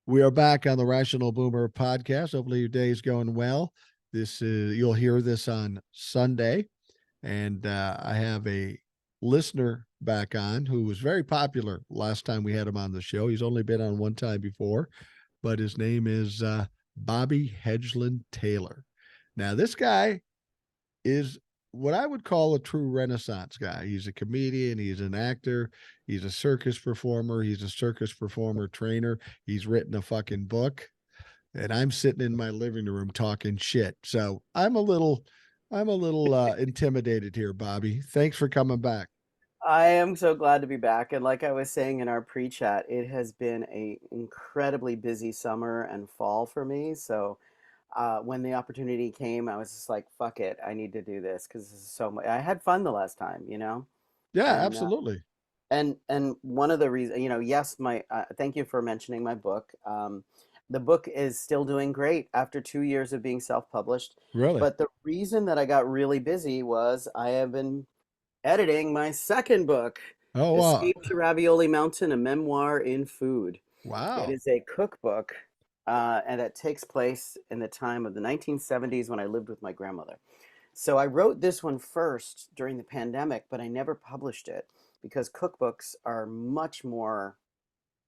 We are back on the Rational Boomer podcast. Hopefully, your day is going well. This is you'll hear this on Sunday, and I have a listener back on who was very popular last time we had him on the show. He's only been on one time before, but his name is Bobby Hedglin-Taylor. Now, this guy is what I would call a true Renaissance guy. He's a comedian, he's an actor, he's a circus performer, he's a circus performer trainer. He's written a fucking book, and I'm sitting in my living room talking shit. So I'm a little intimidated here, Bobby. Thanks for coming back. I am so glad to be back. And like I was saying in our pre-chat, it has been a incredibly busy summer and fall for me. So when the opportunity came, I was just like, fuck it, I need to do this because this is so much. I had fun the last time. Yeah, And absolutely. one of the reasons, yes, my thank you for mentioning my book. The book is still doing great after 2 years of being self-published. Really. But the reason that I got really busy was I have been editing my second book, Oh wow. Escape to Ravioli Mountain, a memoir in food. It Wow. is a cookbook, and that takes place in the time of the 1970s when I lived with my grandmother. So I wrote this one first during the pandemic, but I never published it because cookbooks are much more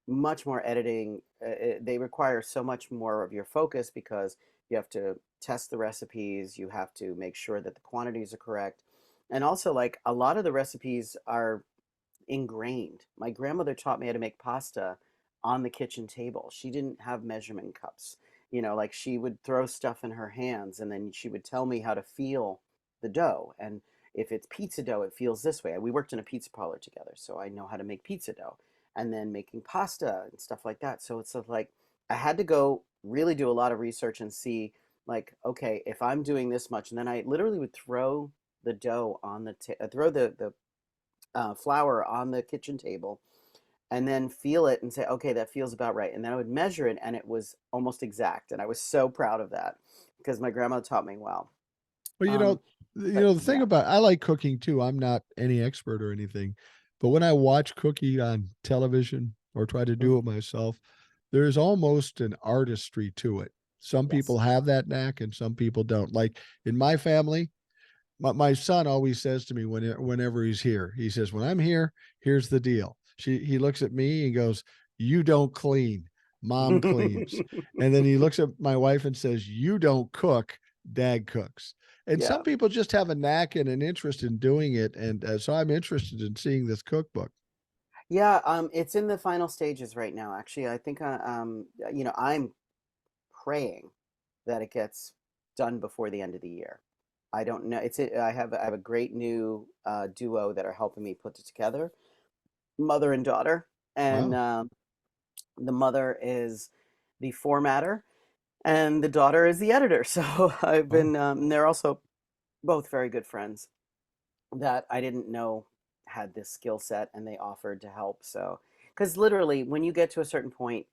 editing. They require so much more of your focus because you have to test the recipes, you have to make sure that the quantities are correct. And also, like, a lot of the recipes are ingrained. My grandmother taught me how to make pasta on the kitchen table. She didn't have measurement cups. Like she would throw stuff in her hands and then she would tell me how to feel the dough. And if it's pizza dough, it feels this way. We worked in a pizza parlor together, so I know how to make pizza dough and then making pasta and stuff like that. So it's sort of like I had to go really do a lot of research and see, like, okay, if I'm doing this much, and then I literally would throw the dough on throw the flour on the kitchen table and then feel it and say, okay, that feels about right. And then I would measure it and it was almost exact. And I was so proud of that because my grandma taught me well. Well, Um, but the thing yeah. about I like cooking too. I'm not any expert or anything, but when I watch cooking on television or try to do Mhm. it myself, there's almost an artistry to it. Some people Yes. have that knack and some people don't. Like in my family, my son always says to me whenever he's here, he says, "When I'm here, here's the deal." He looks at me and goes, "You don't clean, mom cleans." And then he looks at my wife and says, "You don't cook, dad cooks." And Yeah. some people just have a knack and an interest in doing it, and so I'm interested in seeing this cookbook. Yeah. It's in the final stages right now. Actually, I think, I'm praying that it gets done before the end of the year. I don't know. I have a great new duo that are helping me put it together, mother and daughter, and Wow. the mother is the formatter, and the daughter is the editor. So I've Oh, been. They're also both very good friends that I didn't know had this skill set, and they offered to help. So, because literally, when you get to a certain point,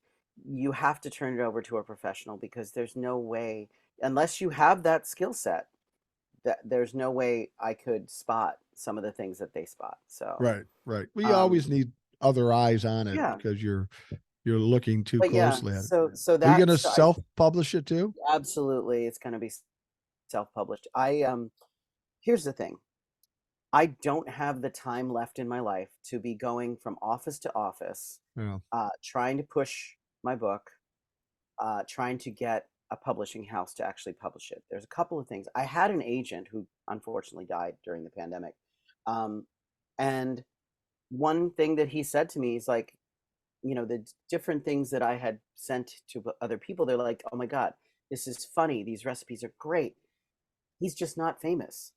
you have to turn it over to a professional because there's no way, unless you have that skill set, that there's no way I could spot some of the things that they spot. So, right, right. We um, always need other eyes on it yeah, because you're looking too but yeah, closely at it. so Are you going to that's I self-publish it too? absolutely it's going to be self-published. Here's the thing. I don't have the time left in my life to be going from office to office, Yeah. trying to push my book, trying to get a publishing house to actually publish it. There's a couple of things. I had an agent who unfortunately died during the pandemic. Um, and one thing that he said to me is like, the different things that I had sent to other people, they're like, oh my God, this is funny. These recipes are great. He's just not famous.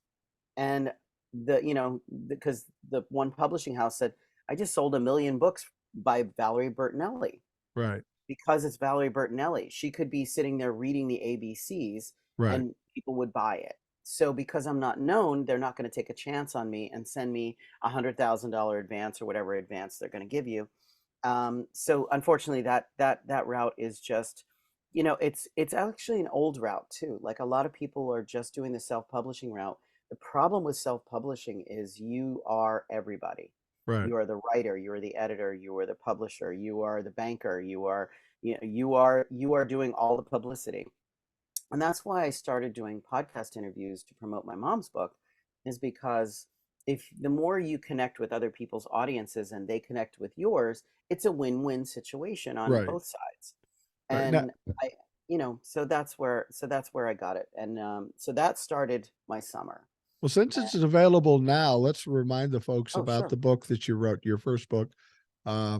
And because the one publishing house said, I just sold 1 million books by Valerie Bertinelli Right. because it's Valerie Bertinelli. She could be sitting there reading the ABCs Right. and people would buy it. So because I'm not known, they're not going to take a chance on me and send me $100,000 advance or whatever advance they're going to give you. So unfortunately, that route is just, it's actually an old route too. Like a lot of people are just doing the self-publishing route. The problem with self-publishing is you are everybody. Right. You are the writer, you are the editor, you are the publisher, you are the banker, you are doing all the publicity. And that's why I started doing podcast interviews to promote my mom's book, is because if the more you connect with other people's audiences and they connect with yours, it's a win-win situation on Right. both sides. Right. Now, And I, so that's where I got it. And so that started my summer. well, since it's available now, let's remind the folks Oh, about sure. the book that you wrote, your first book. Uh,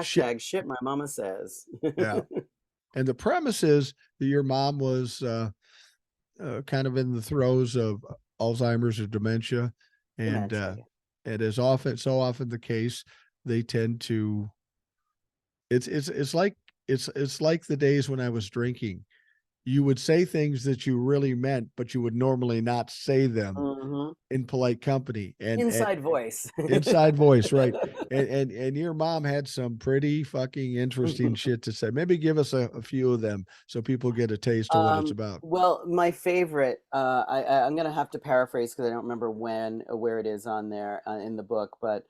shit. Hashtag shit my mama says. Yeah. And the premise is that your mom was kind of in the throes of Alzheimer's or dementia, and Dementia, yeah. it is often so often the case they tend to. It's like it's like the days when I was drinking. You would say things that you really meant, but you would normally not say them Hmm. in polite company. And Inside voice. inside voice, right? And your mom had some pretty fucking interesting shit to say. Maybe give us a few of them so people get a taste of what it's about. Well, my favorite, I'm gonna have to paraphrase because I don't remember when or where it is on there in the book, but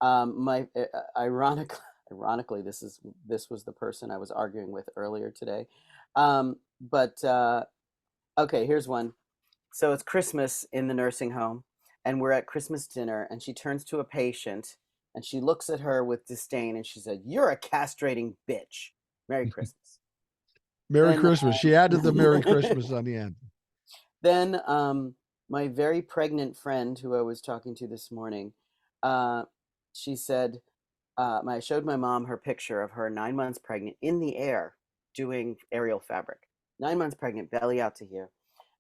my ironically, this was the person I was arguing with earlier today. But okay, here's one. So it's Christmas in the nursing home, and we're at Christmas dinner, and she turns to a patient and she looks at her with disdain, and she said, "You're a castrating bitch. Merry Christmas." Merry Then Christmas. She added the Merry Christmas on the end. Then my very pregnant friend who I was talking to this morning, uh, she said, I showed my mom her picture of her 9 months pregnant in the air doing aerial fabric. 9 months pregnant, belly out to here.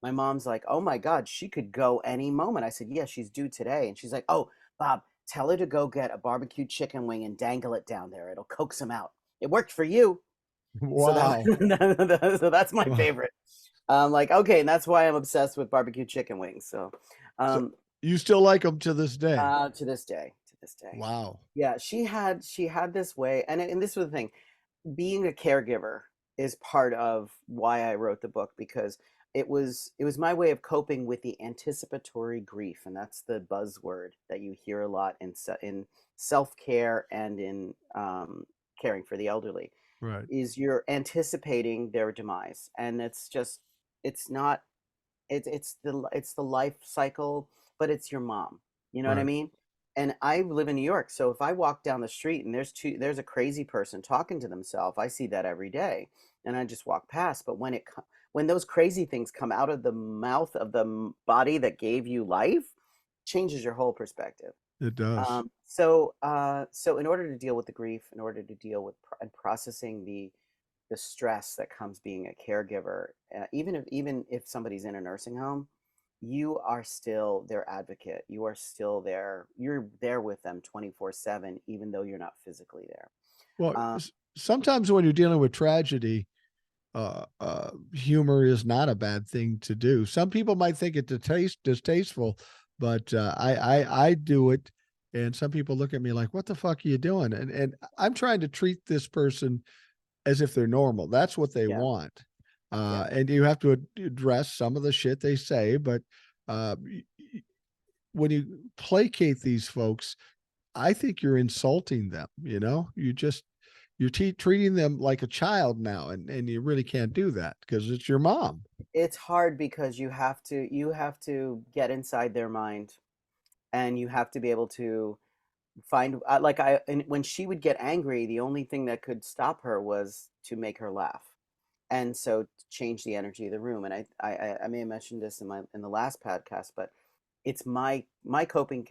My mom's like, oh my God, she could go any moment. I said, yeah, she's due today. And she's like, oh, Bob, tell her to go get a barbecue chicken wing and dangle it down there. It'll coax him out. It worked for you. So Wow. so that's my Wow. favorite. Like, okay, and that's why I'm obsessed with barbecue chicken wings. So, So um, you still like them to this day? to this day, to this day, Wow. yeah, she had this way, and this was the thing. Being a caregiver is part of why I wrote the book because it was my way of coping with the anticipatory grief, and that's the buzzword that you hear a lot in self care and in caring for the elderly Right. is you're anticipating their demise, and it's not it's the life cycle, but it's your mom, you know what I Right. mean. And I live in New York, so if I walk down the street and there's a crazy person talking to themselves, I see that every day, and I just walk past. But when those crazy things come out of the mouth of the body that gave you life, changes your whole perspective. It does. So in order to deal with the grief, in order to deal with and processing the stress that comes being a caregiver, even if somebody's in a nursing home, you are still their advocate. You are still there. You're there with them 24/7, even though you're not physically there. Well, Um, sometimes when you're dealing with tragedy, humor is not a bad thing to do. Some people might think it distasteful, but I do it, and some people look at me like, "What the fuck are you doing?" And I'm trying to treat this person as if they're normal. That's what they yeah, want, yeah. and you have to address some of the shit they say, but uh, when you placate these folks, I think you're insulting them. You know, you're treating them like a child now, and you really can't do that because it's your mom. It's hard because you have to get inside their mind, and you have to be able to find like I and when she would get angry, the only thing that could stop her was to make her laugh, and so to change the energy of the room. And I may have mentioned this in the last podcast, but it's my coping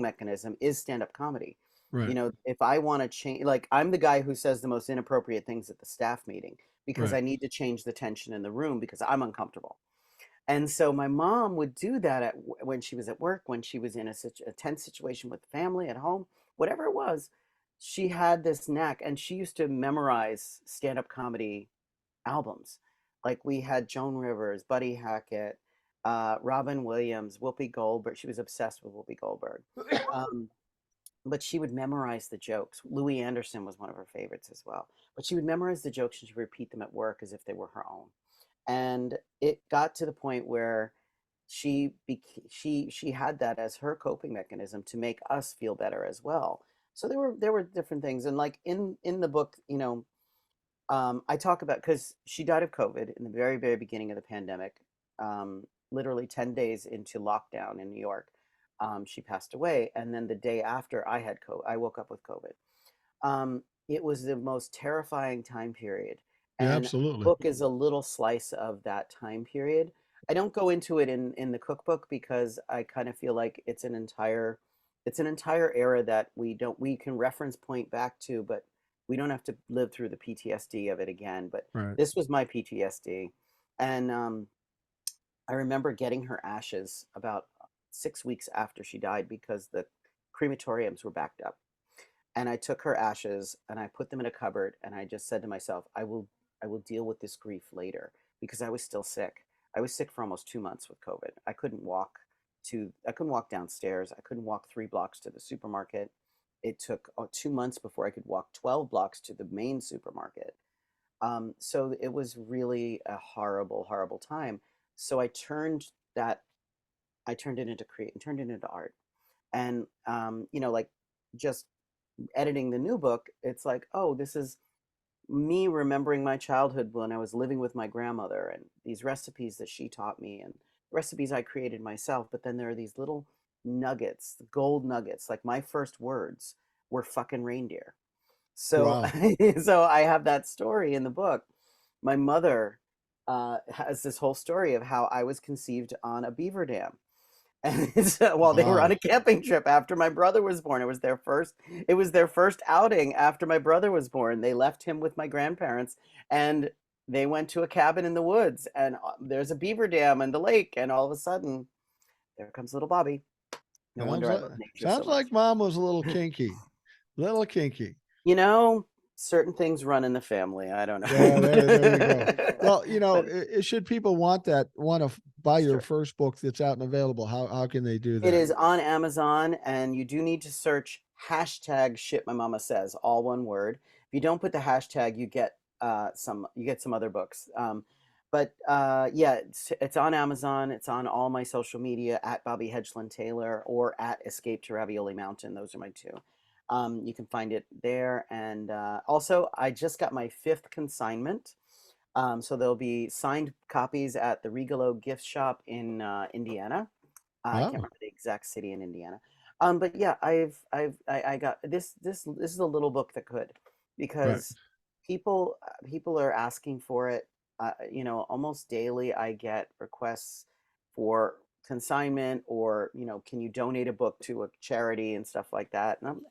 mechanism is stand up comedy. Right, If I want to change, like I'm the guy who says the most inappropriate things at the staff meeting because right, I need to change the tension in the room because I'm uncomfortable. And so my mom would do that when she was at work, when she was in a tense situation with family at home, whatever it was. She had this knack, and she used to memorize stand-up comedy albums. Like we had Joan Rivers, Buddy Hackett, Robin Williams, Whoopi Goldberg. She was obsessed with Whoopi Goldberg. Um, but she would memorize the jokes. Louis Anderson was one of her favorites as well. But she would memorize the jokes and she'd repeat them at work as if they were her own. And it got to the point where she had that as her coping mechanism to make us feel better as well. So there were different things, and like in the book, I talk about, because she died of COVID in the very, very beginning of the pandemic, literally 10 days into lockdown in New York. She passed away. And then the day after I had COVID, I woke up with COVID. It was the most terrifying time period. Yeah, And the absolutely. book is a little slice of that time period. I don't go into it in the cookbook because I kind of feel like it's an entire era that we can reference point back to, but we don't have to live through the PTSD of it again. But Right. this was my PTSD. And I remember getting her ashes about 6 weeks after she died because the crematoriums were backed up. And I took her ashes and I put them in a cupboard, and I just said to myself, I will deal with this grief later, because I was still sick. I was sick for almost 2 months with COVID. I couldn't walk downstairs. I couldn't walk 3 blocks to the supermarket. It took 2 months before I could walk 12 blocks to the main supermarket. So it was really a horrible, horrible time. So that I turned it into turned it into art. And like, just editing the new book, it's like, oh, this is me remembering my childhood when I was living with my grandmother, and these recipes that she taught me, and recipes I created myself. But then there are these little nuggets, gold nuggets. Like, my first words were fucking reindeer. So, Wow. so I have that story in the book. My mother has this whole story of how I was conceived on a beaver dam. And while they were on Wow. a camping trip after my brother was born. It was their first outing after my brother was born. They left him with my grandparents, and they went to a cabin in the woods, and there's a beaver dam and the lake, and all of a sudden there comes little Bobby. No Sounds wonder I like love nature so sounds much. like mom was a little kinky. Little kinky. You know, certain things run in the family. I don't Yeah, know. there you go. but, Well, but should people want to buy your sure. first book that's out and available, how can they do It that? is on Amazon, and you do need to search hashtag shit my mama says, all one word. If you don't put the hashtag, you get some other books. But yeah, it's on Amazon. It's on all my social media at Bobby Hedglin-Taylor or at Escape to Ravioli Mountain. Those are my two. You can find it there. And also, I just got my fifth consignment. So there'll be signed copies at the Regalo gift shop in Indiana. I can't Wow. remember the exact city in Indiana. But yeah, I got this. This is a little book that could, Right. because people are asking for it. Almost daily I get requests for consignment, or can you donate a book to a charity and stuff like that. And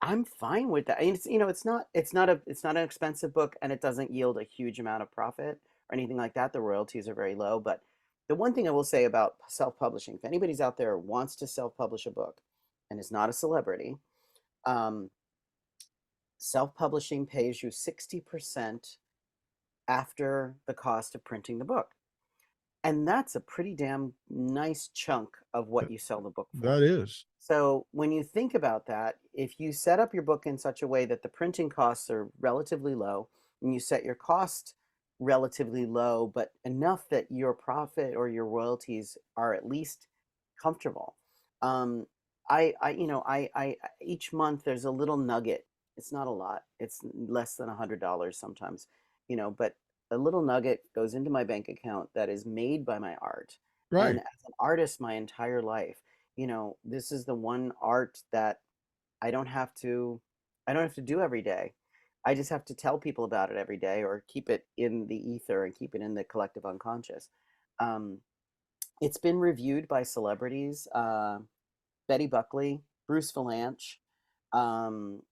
I'm fine with that. And it's not an expensive book, and it doesn't yield a huge amount of profit or anything like that. The royalties are very low. But the one thing I will say about self-publishing, if anybody's out there who wants to self-publish a book and is not a celebrity, um, self-publishing pays you 60% after the cost of printing the book. And that's a pretty damn nice chunk of what Th- you sell the book for. That is. So when you think about that, if you set up your book in such a way that the printing costs are relatively low, and you set your cost relatively low, but enough that your profit or your royalties are at least comfortable. Um, I each month there's a little nugget. It's not a lot. It's less than $100 sometimes, but a little nugget goes into my bank account that is made by my art. And Right. as an artist, my entire life, this is the one art that I don't have to I don't have to do every day. I just have to tell people about it every day, or keep it in the ether and keep it in the collective unconscious. Um, it's been reviewed by celebrities, Betty Buckley, Bruce Valanche, um,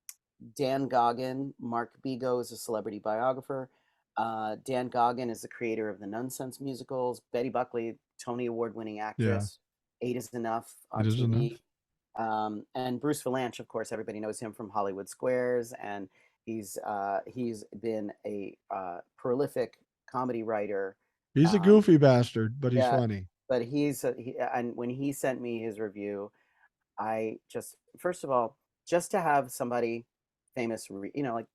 Dan Goggin. Mark Bigo is a celebrity biographer. Dan Goggin is the creator of the Nonsense musicals. Betty Buckley, Tony Award winning Yeah. actress. Eight is Enough It on is enough. TV. And Bruce Valanche, of course, everybody knows him from Hollywood Squares, and he's been a prolific comedy writer. He's a Um, goofy bastard, but he's yeah, funny. but and when he sent me his review, I just, first of all, just to have somebody famous, like,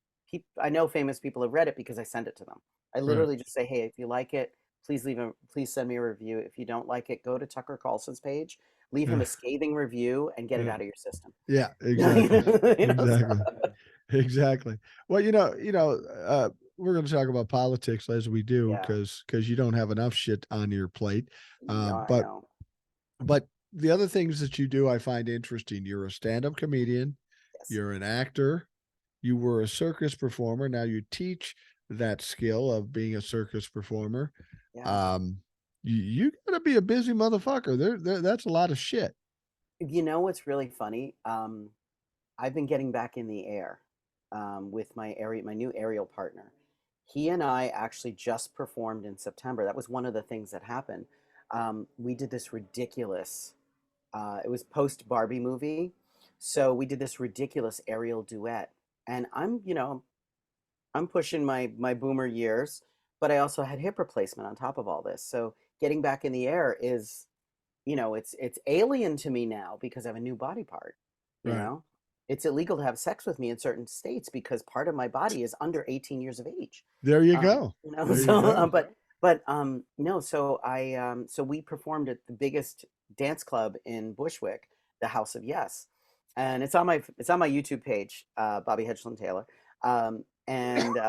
I know famous people have read it because I send it to them. I Right. literally just say, hey, if you like it, please send me a review. If you don't like it, go to Tucker Carlson's page, leave him Yeah. a scathing review, and get it Yeah. out of your system. Yeah, exactly. You know, so, Exactly. Exactly. Well, we're going to talk about politics as we do yeah, because you don't have enough shit on your plate. no, I But know. the other things that you do, I find interesting. You're a stand-up comedian. Yes, You're an actor. You were a circus performer. Now you teach that skill of being a circus performer. yeah. Um, you got to be a busy motherfucker. That's a lot of shit. You know what's really funny? I've been getting back in the air with my new aerial partner. He and I actually just performed in September. That was one of the things that happened. We did this ridiculous. It was post Barbie movie, so we did this ridiculous aerial duet. And I'm pushing my boomer years, but I also had hip replacement on top of all this. So getting back in the air is, it's alien to me now because I have a new body part, you Right. know? It's illegal to have sex with me in certain states because part of my body is under 18 years of age. There you go. There you So go. but no, so we performed at the biggest dance club in Bushwick, the House of Yes. And it's on my YouTube page, Bobby Hedglin-Taylor. And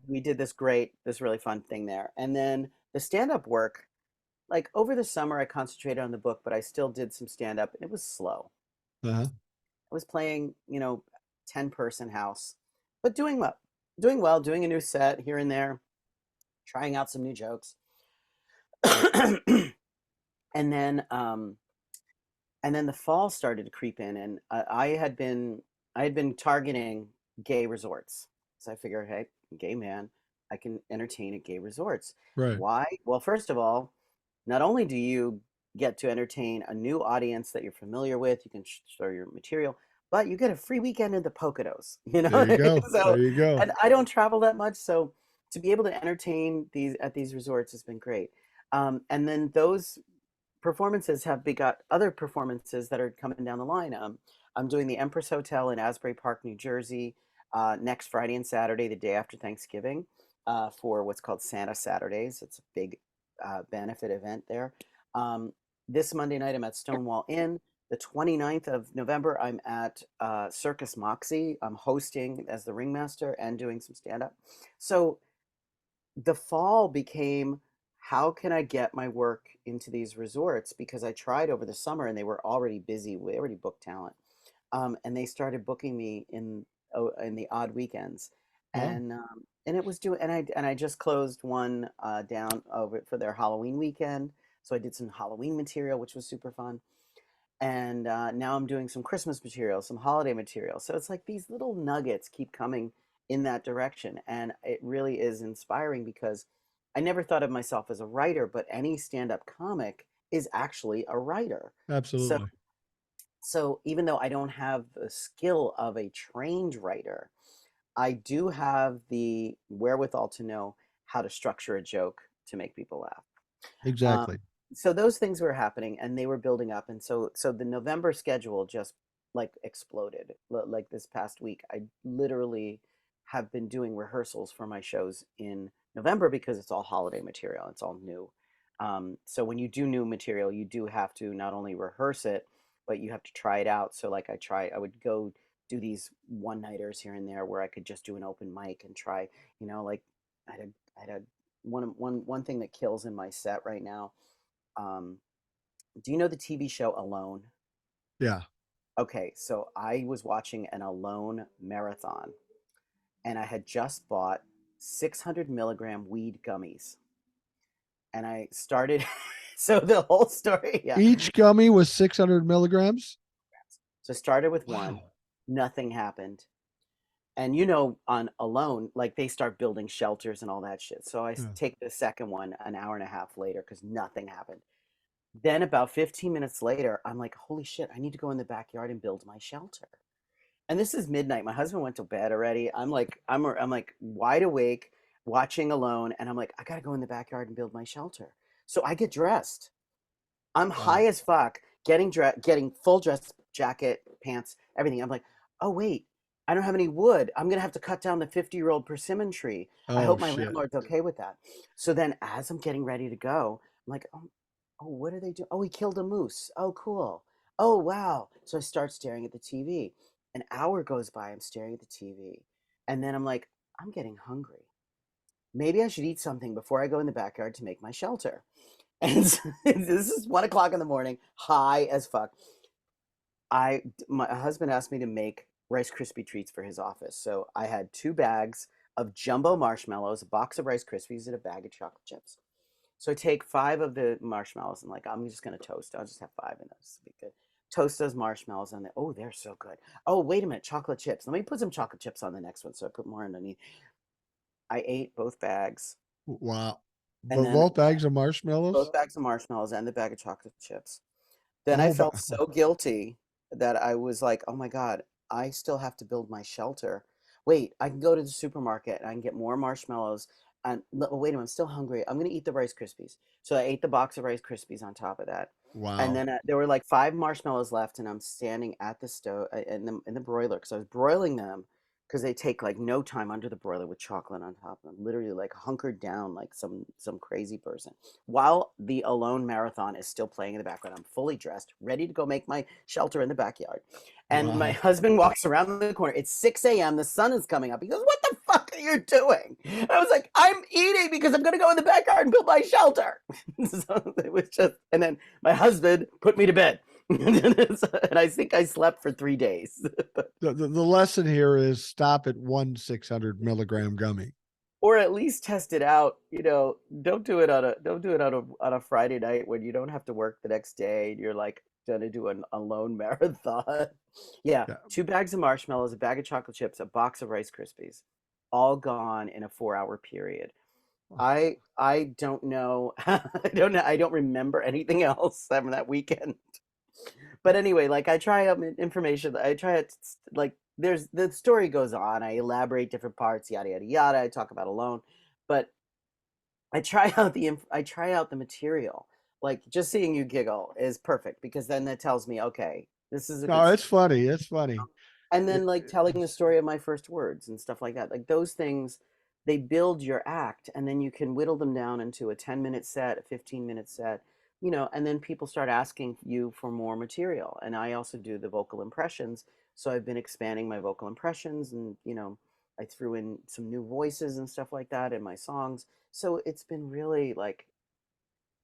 we did this really fun thing there. And then the stand-up work, like over the summer, I concentrated on the book, but I still did some stand-up, and it was slow. Uh-huh. I was playing, 10-person house, but doing well, doing a new set here and there, trying out some new jokes. and then um and then the fall started to creep in, and I had been targeting gay resorts. So I figured, hey, gay man, I can entertain at gay resorts. Right. Why? Well, first of all, not only do you get to entertain a new audience that you're familiar with, you can show your material, but you get a free weekend in the Poconos, There you go. So, There you go. and I don't travel that much, so to be able to entertain these resorts has been great. And then those performances have begot other performances that are coming down the line. I'm doing the Empress Hotel in Asbury Park, New Jersey, next Friday and Saturday, the day after Thanksgiving, for what's called Santa Saturdays. It's a big benefit event there. Um, this Monday night, I'm at Stonewall Inn. The 29th of November, I'm at Circus Moxie. I'm hosting as the ringmaster and doing some stand up. So the fall became, how can I get my work into these resorts? Because I tried over the summer and they were already busy. We already booked talent. And they started booking me in the odd weekends. Wow. And it was doing, and I just closed one down over for their Halloween weekend. So I did some Halloween material, which was super fun. And now I'm doing some Christmas material, some holiday material. So it's like these little nuggets keep coming in that direction, and it really is inspiring because I never thought of myself as a writer, but any stand-up comic is actually a writer. So Absolutely. so even though I don't have the skill of a trained writer, I do have the wherewithal to know how to structure a joke to make people laugh. Exactly. Um, so those things were happening and they were building up. And so the November schedule just like exploded. Like this past week, I literally have been doing rehearsals for my shows in November because it's all holiday material. It's all new. So when you do new material, you do have to not only rehearse it, but you have to try it out. So like I would go do these one-nighters here and there where I could just do an open mic and try, like I had a one thing that kills in my set right now. Um, do you know the TV show Alone? Yeah. Okay, so I was watching an Alone marathon, and I had just bought 600 milligram weed gummies, and I started. So the whole story, yeah. Each gummy was 600 milligrams. So started with one, Wow. nothing happened. And on Alone, like they start building shelters and all that shit. So I Yeah. take the second one an hour and a half later because nothing happened. Then about 15 minutes later, I'm like, holy shit, I need to go in the backyard and build my shelter. And this is midnight. My husband went to bed already. I'm like wide awake, watching Alone, and I'm like, I gotta go in the backyard and build my shelter. So I get dressed. I'm Wow. high as fuck, getting full dress, jacket, pants, everything. I'm like, oh wait, I don't have any wood. I'm gonna have to cut down the 50-year-old persimmon tree. I Oh hope my shit. landlord's okay with that. So then, as I'm getting ready to go, I'm like, oh, what are they doing? Oh, he killed a moose. Oh, cool. Oh, wow. So I start staring at the TV. An hour goes by. I'm staring at the TV, and then I'm like, I'm getting hungry. Maybe I should eat something before I go in the backyard to make my shelter. And this is 1 o'clock in the morning, high as fuck. My husband asked me to make Rice Krispie treats for his office. So I had 2 bags of jumbo marshmallows, a box of Rice Krispies, and a bag of chocolate chips. So I take 5 of the marshmallows and like I'm just gonna toast. I'll just have 5 and this will be good. Toast those marshmallows on there. Oh, they're so good. Oh, wait a minute, chocolate chips. Let me put some chocolate chips on the next one. So I put more underneath. I ate both bags, Wow. and But then both bags of marshmallows? both bags of marshmallows and the bag of chocolate chips. Then I Oh, but felt so guilty that I was like, "Oh my God, I still have to build my shelter. Wait, I can go to the supermarket and I can get more marshmallows. And wait a minute, I'm still hungry. I'm gonna eat the Rice Krispies." So I ate the box of Rice Krispies on top of that, and wow. then there were like 5 marshmallows left, and I'm standing at the stove in the broiler because I was broiling them because they take like no time under the broiler with chocolate on top of them. Literally like hunkered down like some crazy person while the Alone marathon is still playing in the background. I'm fully dressed, ready to go make my shelter in the backyard. And my Wow. husband walks around the corner. It's 6 a.m. The sun is coming up. He goes, "What the fuck are you doing?" And I was like, "I'm eating because I'm going to go in the backyard and build my shelter." So it was just, and then my husband put me to bed. And I think I slept for 3 days. The lesson here is stop at 1 600 milligram gummy. Or at least test it out. Don't do it on a Friday night when you don't have to work the next day and you're like gonna do an alone marathon. Yeah, Yeah. 2 bags of marshmallows, a bag of chocolate chips, a box of Rice Krispies, all gone in a 4-hour period. I don't know. I don't remember anything else from that weekend. But anyway, like I try out information. I try it like there's the story goes on. I elaborate different parts, yada yada yada. I talk about Alone, but I try out the material. Like just seeing you giggle is perfect because then that tells me, okay, this is a No, good it's story. funny. It's funny. And then It, like telling the it's, story of my first words and stuff like that. Like those things, they build your act, and then you can whittle them down into a 10-minute set, a 15-minute set, and then people start asking you for more material. And I also do the vocal impressions. So I've been expanding my vocal impressions, and I threw in some new voices and stuff like that in my songs. So it's been really like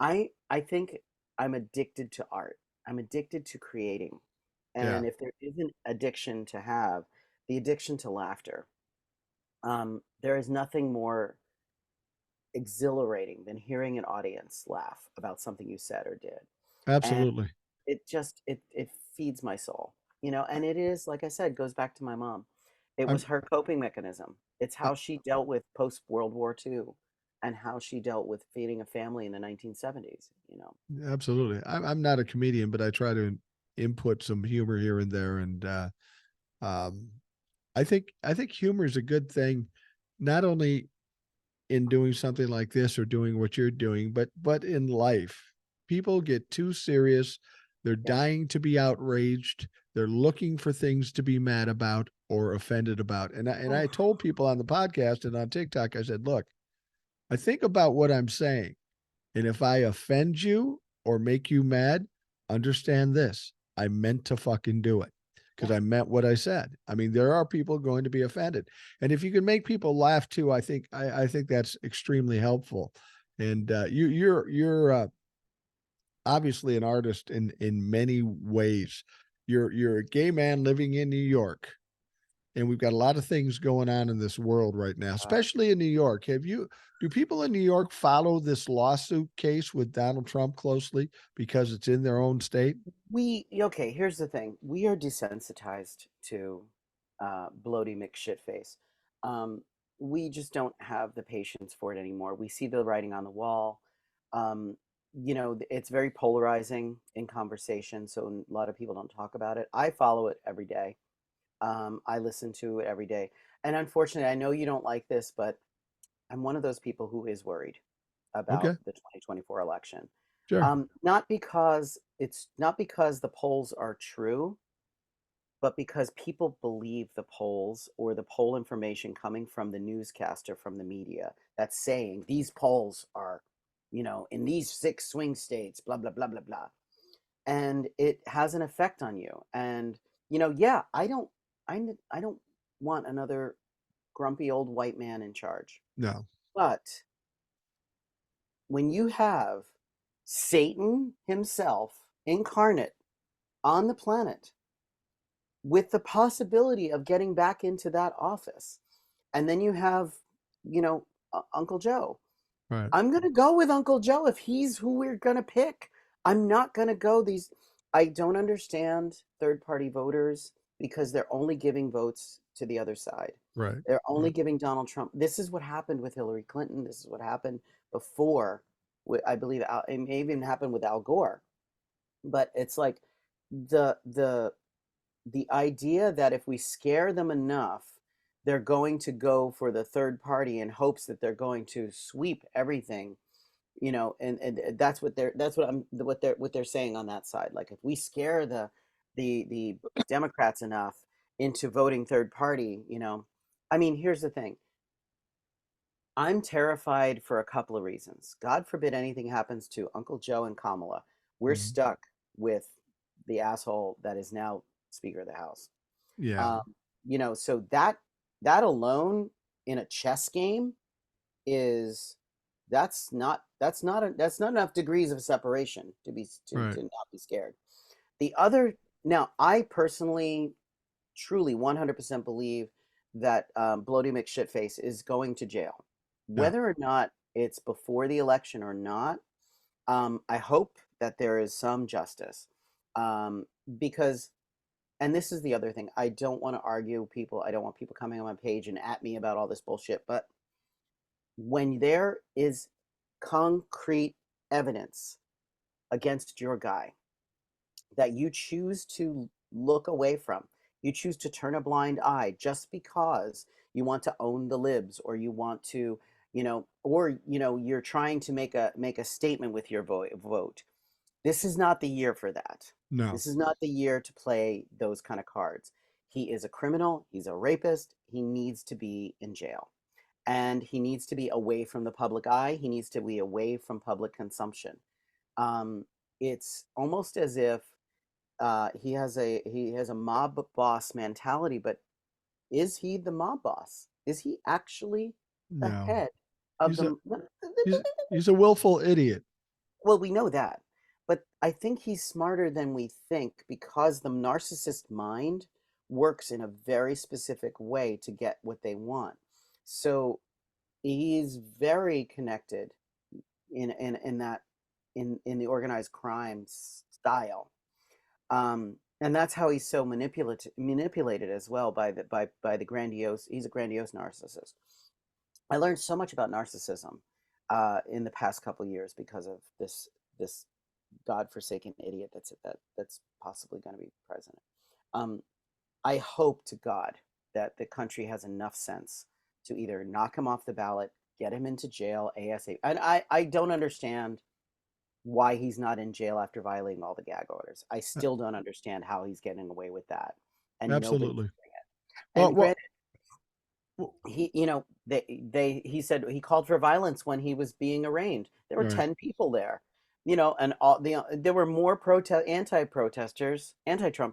I think I'm addicted to art. I'm addicted to creating. yeah, And if there is an addiction to have, the addiction to laughter, there is nothing more exhilarating than hearing an audience laugh about something you said or did. And absolutely. it feeds my soul, and it is, like I said, goes back to my mom. It was I'm her coping mechanism. It's uh, how she dealt with post World War II and how she dealt with feeding a family in the 1970s. absolutely. I'm not a comedian, but I try to input some humor here and there, and um, I think humor is a good thing, not only in doing something like this or doing what you're doing, but in life. People get too serious. They're Yeah. dying to be outraged. They're looking for things to be mad about or offended about. And I Oh, told people on the podcast and on TikTok, I said, look, I think about what I'm saying. And if I offend you or make you mad, understand this. I meant to fucking do it because yeah. I meant what I said. I mean, there are people going to be offended. And if you can make people laugh too, I think that's extremely helpful. And you're obviously an artist in many ways. You're a gay man living in New York, and we've got a lot of things going on in this world right now, Uh, especially in New York. Do people in New York follow this lawsuit case with Donald Trump closely because it's in their own state? okay, here's the thing. We are desensitized to bloaty McShitface. Um, we just don't have the patience for it anymore. We see the writing on the wall. Um, it's very polarizing in conversation, so a lot of people don't talk about it. I follow it every day. I listen to it every day. And unfortunately, I know you don't like this, but I'm one of those people who is worried about Okay, the 2024 election. sure. Not because the polls are true, but because people believe the polls or the poll information coming from the newscaster from the media that's saying these polls are, in these 6 swing states, blah, blah, blah, blah, blah. And it has an effect on you. And, yeah, I don't want another grumpy old white man in charge. No. But when you have Satan himself incarnate on the planet with the possibility of getting back into that office, and then you have, Uncle Joe. Right. I'm going to go with Uncle Joe if he's who we're going to pick. I'm not going to go these. I don't understand third party voters because they're only giving votes to the other side. Right. They're only Right. giving Donald Trump. This is what happened with Hillary Clinton. This is what happened before. I believe it may even happen with Al Gore. But it's like the the the idea that if we scare them enough, they're going to go for the third party in hopes that they're going to sweep everything, and that's what they're saying on that side. Like if we scare the Democrats enough into voting third party, I mean, here's the thing. I'm terrified for a couple of reasons. God forbid anything happens to Uncle Joe and Kamala. We're Mhm. stuck with the asshole that is now Speaker of the House. Yeah. Um, so that alone in a chess game is that's not enough degrees of separation to be Right. to not be scared. The other Now, I personally, truly, 100% believe that Bloody McShitface is going to jail, Yeah. whether or not it's before the election or not. I hope that there is some justice, because and this is the other thing. I don't want to argue people. I don't want people coming on my page and at me about all this bullshit. But when there is concrete evidence against your guy that you choose to look away from, you choose to turn a blind eye just because you want to own the libs, or you want to, you're trying to make a statement with your vote. This is not the year for that. No. This is not the year to play those kind of cards. He is a criminal. He's a rapist. He needs to be in jail. And he needs to be away from the public eye. He needs to be away from public consumption. Um, it's almost as if he has a mob boss mentality, but is he the mob boss? Is he actually the No. head of He's a the? he's he's a willful idiot. Well, we know that, but I think he's smarter than we think because the narcissist mind works in a very specific way to get what they want. So he's very connected in that in the organized crime style. And that's how he's so manipulated as well by the grandiose. He's a grandiose narcissist. I learned so much about narcissism in the past couple of years because of this godforsaken idiot that's possibly going to be president. Um, I hope to God that the country has enough sense to either knock him off the ballot, get him into jail ASAP. And I don't understand why he's not in jail after violating all the gag orders. I A- still don't understand how he's getting away with that, and nobody's Absolutely. doing it. Well, And well, granted, well, he said he called for violence when he was being arraigned. There were right. 10 people there, and there were more anti-Trump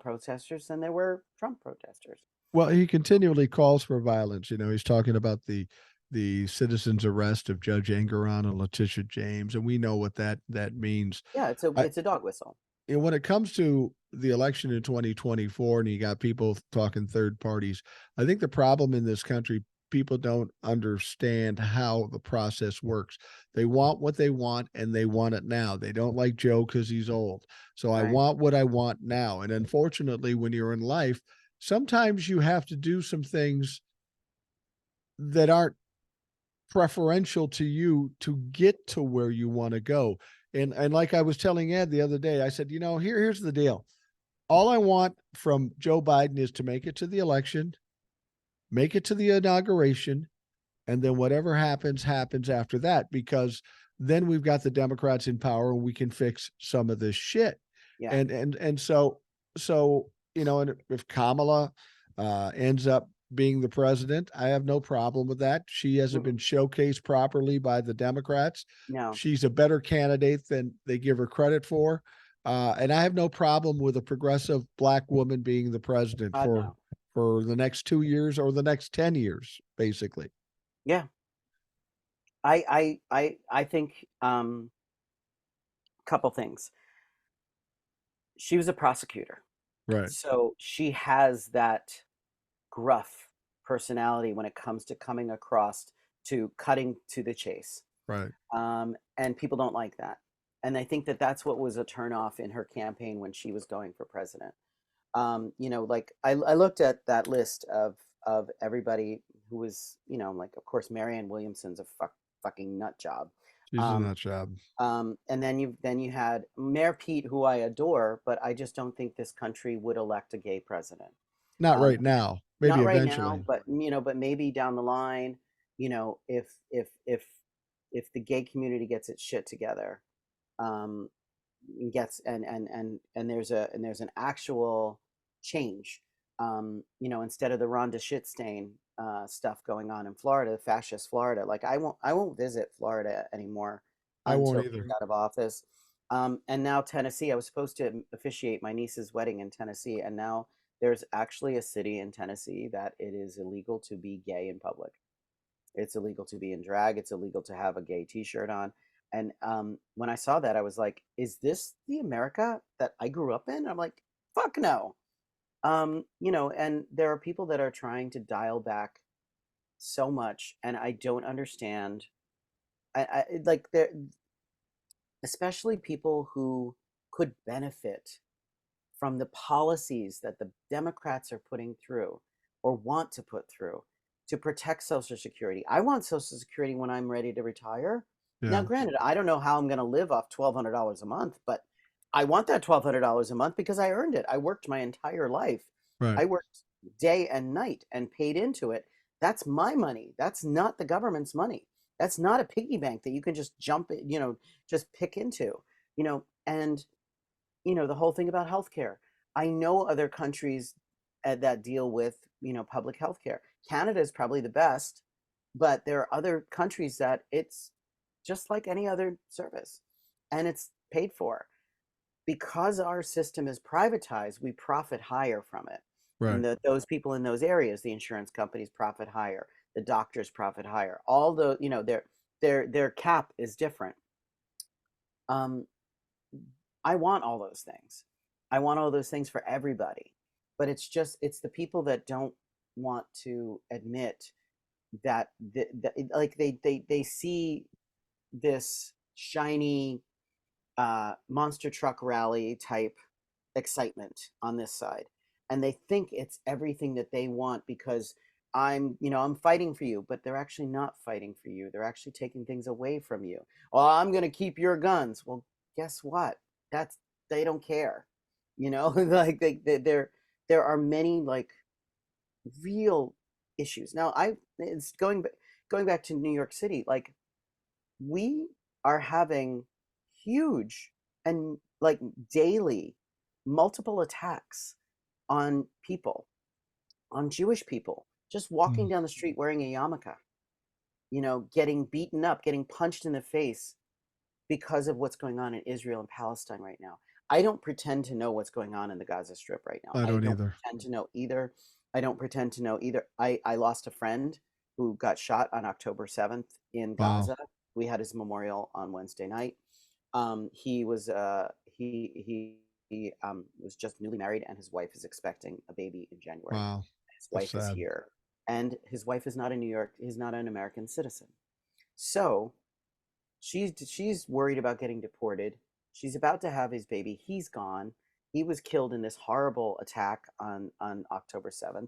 protesters than there were Trump protesters. Well, he continually calls for violence. He's talking about the citizens' arrest of Judge Engeron and Letitia James, and we know what that means. Yeah, it's a I, it's a dog whistle. when it comes to the election in 2024, and you got people talking third parties, I think the problem in this country, people don't understand how the process works. They want what they want, and they want it now. They don't like Joe because he's old. So I Right, want what I want now. And unfortunately, when you're in life, sometimes you have to do some things that aren't preferential to you to get to where you want to go. And like I was telling Ed the other day, I said, here's the deal. All I want from Joe Biden is to make it to the election, make it to the inauguration, and then whatever happens happens after that, because then we've got the Democrats in power and we can fix some of this shit. yeah. And so and if Kamala ends up being the president, I have no problem with that. She hasn't Mm-mm. been showcased properly by the Democrats. No, She's a better candidate than they give her credit for. And I have no problem with a progressive black woman being the president God no. for the next 2 years or the next 10 years, basically. Yeah, I think couple things. She was a prosecutor, Right, so she has that gruff personality when it comes to coming across to cutting to the chase. right. And people don't like that. And I think that that's what was a turnoff in her campaign when she was going for president. Like I looked at that list of everybody who was, like of course Marianne Williamson's a fucking nut job. She's a Um, nut job. and then you had Mayor Pete, who I adore, but I just don't think this country would elect a gay president. Not Um, right now, maybe Not right now, eventually. but maybe down the line, if the gay community gets its shit together, um, gets and there's an actual change, instead of the Rhonda shitstain stuff going on in Florida, fascist Florida. Like I won't visit Florida anymore I won't until either. he's out of office. And now Tennessee, I was supposed to officiate my niece's wedding in Tennessee, and now there's actually a city in Tennessee that it is illegal to be gay in public. It's illegal to be in drag. It's illegal to have a gay T-shirt on. And when I saw that, I was like, "Is this the America that I grew up in?" I'm like, "Fuck no." And there are people that are trying to dial back so much, and I don't understand. Like there, especially people who could benefit from the policies that the Democrats are putting through or want to put through to protect Social Security. I want Social Security when I'm ready to retire. Now, Yeah, granted, I don't know how I'm going to live off $1,200 a month, but I want that $1,200 a month because I earned it. I worked my entire life. right, I worked day and night and paid into it. That's my money. That's not the government's money. That's not a piggy bank that you can just just pick into, and the whole thing about healthcare. I know other countries that deal with, public healthcare. Canada is probably the best, but there are other countries that it's just like any other service and it's paid for. Because our system is privatized, we profit higher from it. And right. those people in those areas, the insurance companies profit higher, the doctors profit higher. All the, their cap is different. Um, I want all those things. I want all those things for everybody. But it's the people that don't want to admit that like they see this shiny monster truck rally type excitement on this side, and they think it's everything that they want because I'm fighting for you, but they're actually not fighting for you. They're actually taking things away from you. Well, I'm going to keep your guns. Well, guess what? That's They don't care. Like there are many like real issues. Now, I it's going back to New York City. Like we are having huge and like daily multiple attacks on people, on Jewish people, just walking Mm. down the street wearing a yarmulke, getting beaten up, getting punched in the face because of what's going on in Israel and Palestine right now. I don't pretend to know what's going on in the Gaza Strip right now. I I don't don't either. pretend to know either. I don't pretend to know either. I lost a friend who got shot on October 7th in Wow. Gaza. We had his memorial on Wednesday night. He was just newly married, and his wife is expecting a baby in January. Wow. His That's wife is sad. here, and his wife is not in New York. He's not an American citizen, so she's worried about getting deported. She's about to have his baby. He's gone. He was killed in this horrible attack on October 7th,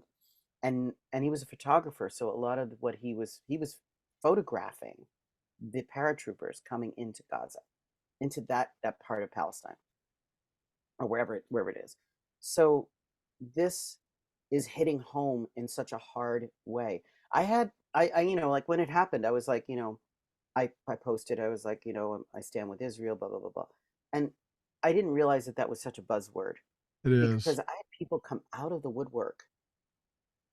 and he was a photographer. So a lot of what he was photographing the paratroopers coming into Gaza, into that part of Palestine, or wherever it is. So this is hitting home in such a hard way. I like when it happened, I was like, I posted, I was like, I stand with Israel, blah blah blah blah, and I didn't realize that that was such a buzzword. It because is. I had people come out of the woodwork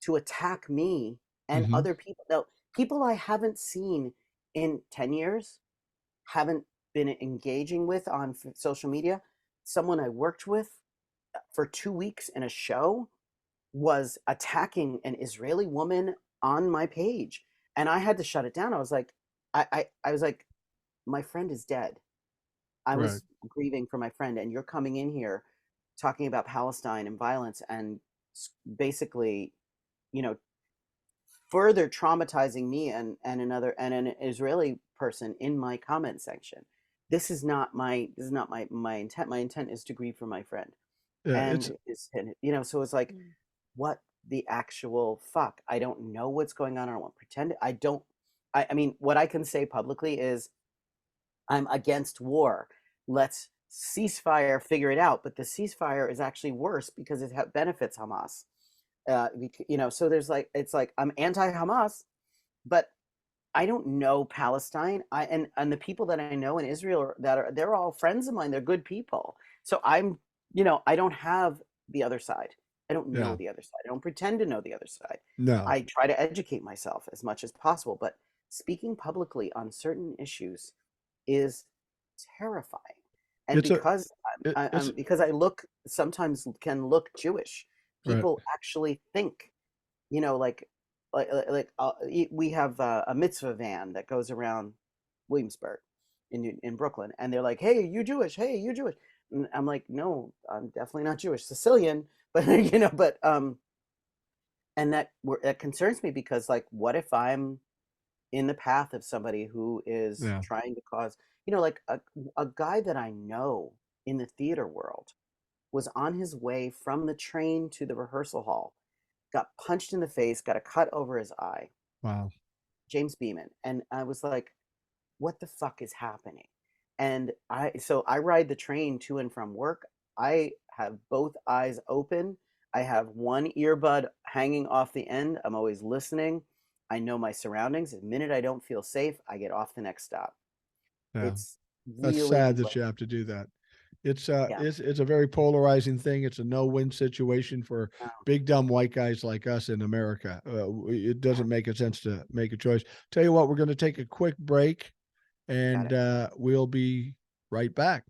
to attack me and Hmm. other people. Now, people I haven't seen in 10 years, haven't been engaging with on social media. Someone I worked with for 2 weeks in a show was attacking an Israeli woman on my page. And I had to shut it down. I was like, I was like, my friend is dead. I Right. was grieving for my friend, and you're coming in here talking about Palestine and violence and basically, you know, further traumatizing me and another and an Israeli person in my comment section. This is not my intent. My intent is to grieve for my friend. Yeah. It's And is so it's like, what the actual fuck? I don't know what's going on. I don't want to pretend. I mean, what I can say publicly is I'm against war. Let's ceasefire, figure it out. But the ceasefire is actually worse because it benefits Hamas. So there's like, it's like I'm anti-Hamas, but I don't know Palestine. And the people that I know in Israel they're all friends of mine. They're good people. So I don't have the other side. I don't know yeah. the other side. I don't pretend to know the other side. No. I try to educate myself as much as possible, but speaking publicly on certain issues is terrifying. And It's a because it's because I look sometimes can look Jewish, right. people actually think, you know, we have a mitzvah van that goes around Williamsburg in Brooklyn, and they're like, "Hey, you Jewish? Hey, you Jewish?" And I'm like, "No, I'm definitely not Jewish, Sicilian." But and that concerns me because, like, what if I'm in the path of somebody who is Yeah. trying to cause, like a guy that I know in the theater world was on his way from the train to the rehearsal hall, got punched in the face, got a cut over his eye, Wow. James Beeman. And I was like, what the fuck is happening? So I ride the train to and from work. I have both eyes open. I have one earbud hanging off the end. I'm always listening. I know my surroundings. The minute I don't feel safe, I get off the next stop. Yeah. It's That's sad really that like, you have to do that. yeah, It's a very polarizing thing. It's a no-win situation for no, big dumb white guys like us in America. It yeah, doesn't make a sense to make a choice. Tell you what, we're going to take a quick break, got and it. we'll be right back.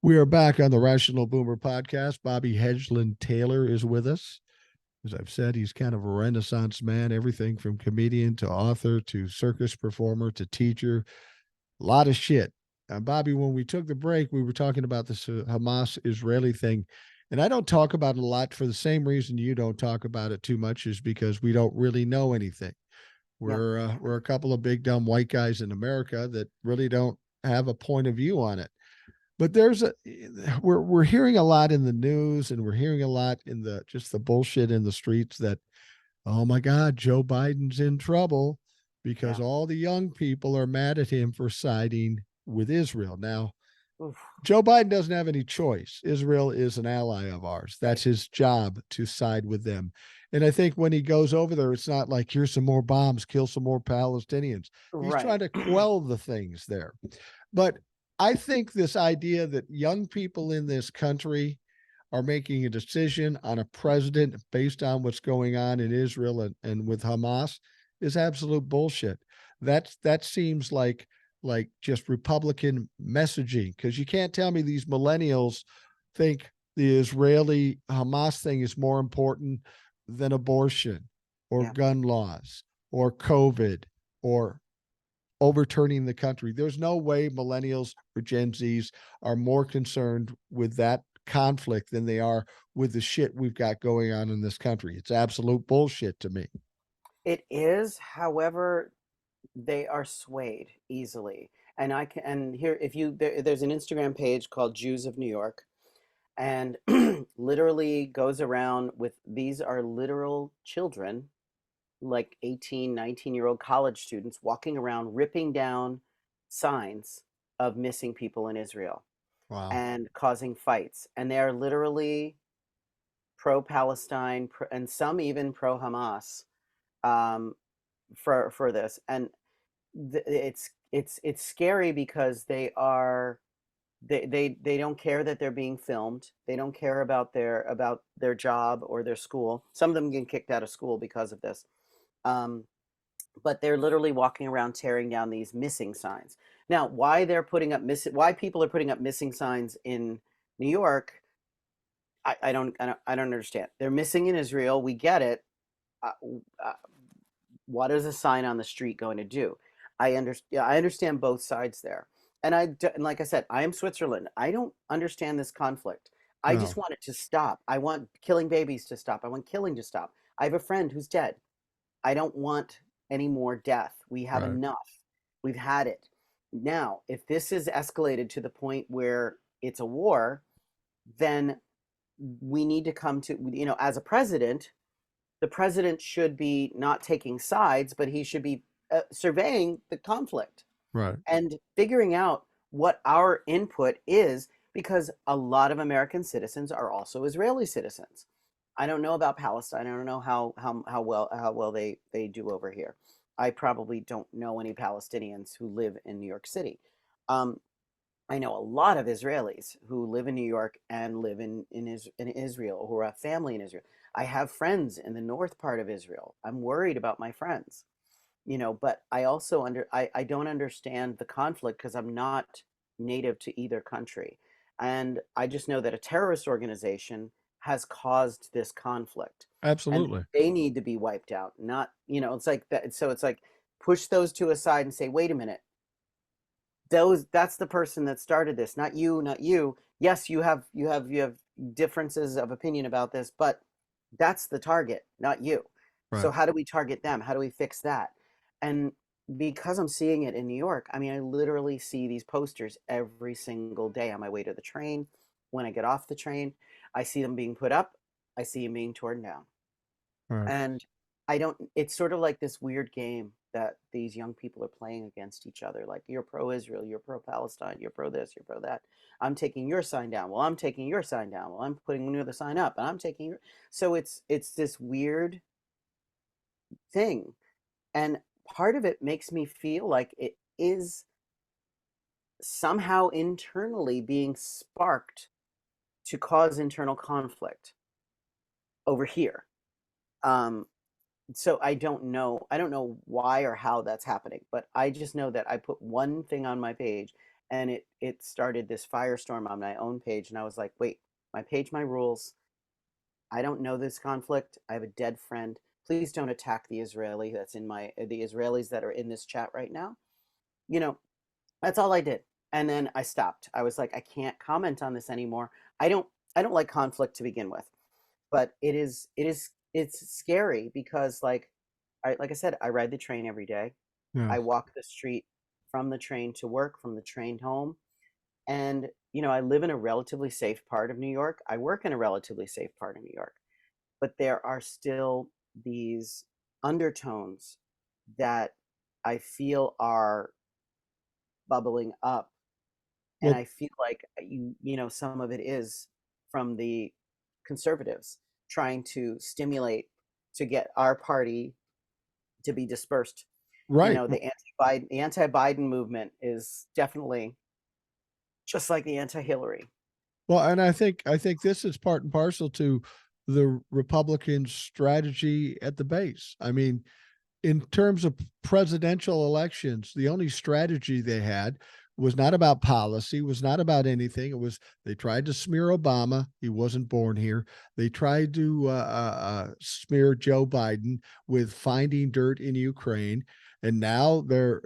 We are back on the Rational Boomer podcast. Bobby Hedglin-Taylor is with us. As I've said, he's kind of a renaissance man, everything from comedian to author to circus performer to teacher, a lot of shit. Bobby, when we took the break, we were talking about this Hamas Israeli thing. And I don't talk about it a lot for the same reason you don't talk about it too much, is because we don't really know anything. Yeah, We're a couple of big dumb white guys in America that really don't have a point of view on it. But we're hearing a lot in the news, and we're hearing a lot in the just the bullshit in the streets that, oh my God, Joe Biden's in trouble because yeah. all the young people are mad at him for siding with Israel. Now, Oof, Joe Biden doesn't have any choice. Israel is an ally of ours. right, That's his job, to side with them. And I think when he goes over there, it's not like, here's some more bombs, kill some more Palestinians. He's right. trying to quell the things there. But I think this idea that young people in this country are making a decision on a president based on what's going on in Israel and with Hamas is absolute bullshit. That seems like just Republican messaging, because you can't tell me these millennials think the Israeli Hamas thing is more important than abortion or Yeah. gun laws or COVID or overturning the country. There's no way millennials or Gen Zs are more concerned with that conflict than they are with the shit we've got going on in this country. It's absolute bullshit to me. It is, however, they are swayed easily. And I can, and here, if you, there's an Instagram page called Jews of New York, and literally goes around with, these are literal children, like 18, 19-year-old college students walking around ripping down signs of missing people in Israel Wow. and causing fights. And they are literally pro-Palestine, and some even pro-Hamas, um, for this. And it's scary because they don't care that they're being filmed. They don't care about their job or their school. Some of them get kicked out of school because of this. Um, but they're literally walking around tearing down these missing signs. Now, why people are putting up missing signs in New York, I don't understand. They're missing in Israel. We get it. Uh, uh, what is a sign on the street going to do? I understand both sides there. And like I said, I am Switzerland. I don't understand this conflict. I just No. want it to stop. I want killing babies to stop. I want killing to stop. I have a friend who's dead. I don't want any more death. We have Right. enough. We've had it. Now, if this is escalated to the point where it's a war, then we need to come to, as a president, the president should be not taking sides, but he should be surveying the conflict Right. and figuring out what our input is, because a lot of American citizens are also Israeli citizens. I don't know about Palestine. I don't know how well they do over here. I probably don't know any Palestinians who live in New York City. Um, I know a lot of Israelis who live in New York and live in Israel, who have family in Israel. I have friends in the north part of Israel. I'm worried about my friends, but I don't understand the conflict because I'm not native to either country. And I just know that a terrorist organization has caused this conflict, and Absolutely. they need to be wiped out. Not, it's like that. So it's like push those two aside and say, wait a minute, that's the person that started this, not you, not you. Yes, you have differences of opinion about this, but that's the target, not you. So Right. how do we target them? How do we fix that? And because I'm seeing it in New York, I mean, I literally see these posters every single day on my way to the train. When I get off the train, I see them being put up, I see them being torn down. Right. And I don't, it's sort of like this weird game that these young people are playing against each other. Like, you're pro Israel, you're pro Palestine, you're pro this, you're pro that. I'm taking your sign down. Well, I'm taking your sign down. Well, I'm putting another sign up, and I'm taking your. So it's this weird thing. And part of it makes me feel like it is somehow internally being sparked to cause internal conflict over here. Um, so I don't know why or how that's happening, but I just know that I put one thing on my page, and it started this firestorm on my own page, and I was like, wait, my page, my rules. I don't know this conflict. I have a dead friend. Please don't attack the Israelis that are in this chat right now. you know that's all I did. And then I stopped. I was like, I can't comment on this anymore. I don't like conflict to begin with, but it's scary because, like I said, I ride the train every day. Yeah. I walk the street from the train to work, from the train home. And I live in a relatively safe part of New York. I work in a relatively safe part of New York. But there are still these undertones that I feel are bubbling up. And Well, I feel like some of it is from the conservatives trying to stimulate to get our party to be dispersed. right. The anti-Biden movement is definitely just like the anti-Hillary. Well, and I think this is part and parcel to the Republican strategy at the base. I mean, in terms of presidential elections, the only strategy they had was not about policy, was not about anything. It was they tried to smear Obama. He wasn't born here. They tried to smear Joe Biden with finding dirt in Ukraine, and now they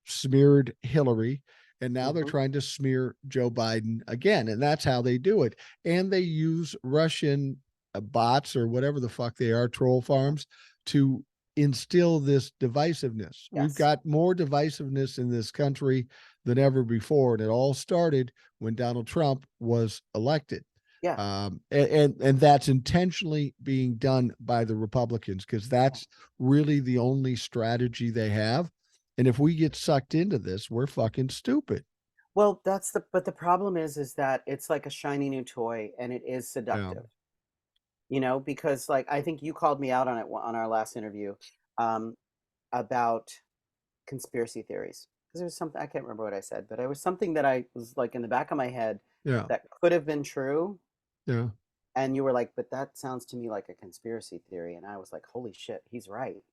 smeared Hillary, and now they're Hmm. trying to smear Joe Biden again, and that's how they do it. And they use Russian bots or whatever the fuck they are, troll farms, to instill this divisiveness. We've Yes. got more divisiveness in this country than ever before, and it all started when Donald Trump was elected. Yeah. And that's intentionally being done by the Republicans because Yeah. that's really the only strategy they have. And if we get sucked into this, we're fucking stupid. Well, but the problem is that it's like a shiny new toy and it is Yeah. seductive, you know, because like I think you called me out on it on our last interview, um, about conspiracy theories. Because there was something, I can't remember what I said, but it was something that I was like in the back of my head Yeah. that could have been true. Yeah. And you were like, but that sounds to me like a conspiracy theory. And I was like, holy shit, he's right.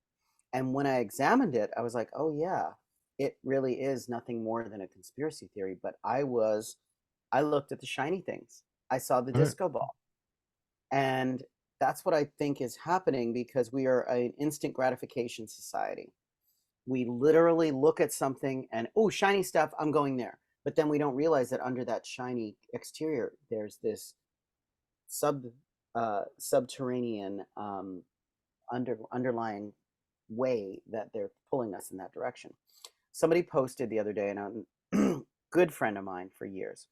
And when I examined it, I was like, oh yeah, it really is nothing more than a conspiracy theory. But I looked at the shiny things. I saw the All right. disco ball. And that's what I think is happening because we are an instant gratification society. We literally look at something and, oh, shiny stuff, I'm going there. But then we don't realize that under that shiny exterior, there's this sub subterranean underlying way that they're pulling us in that direction. Somebody posted the other day, and a good friend of mine for years.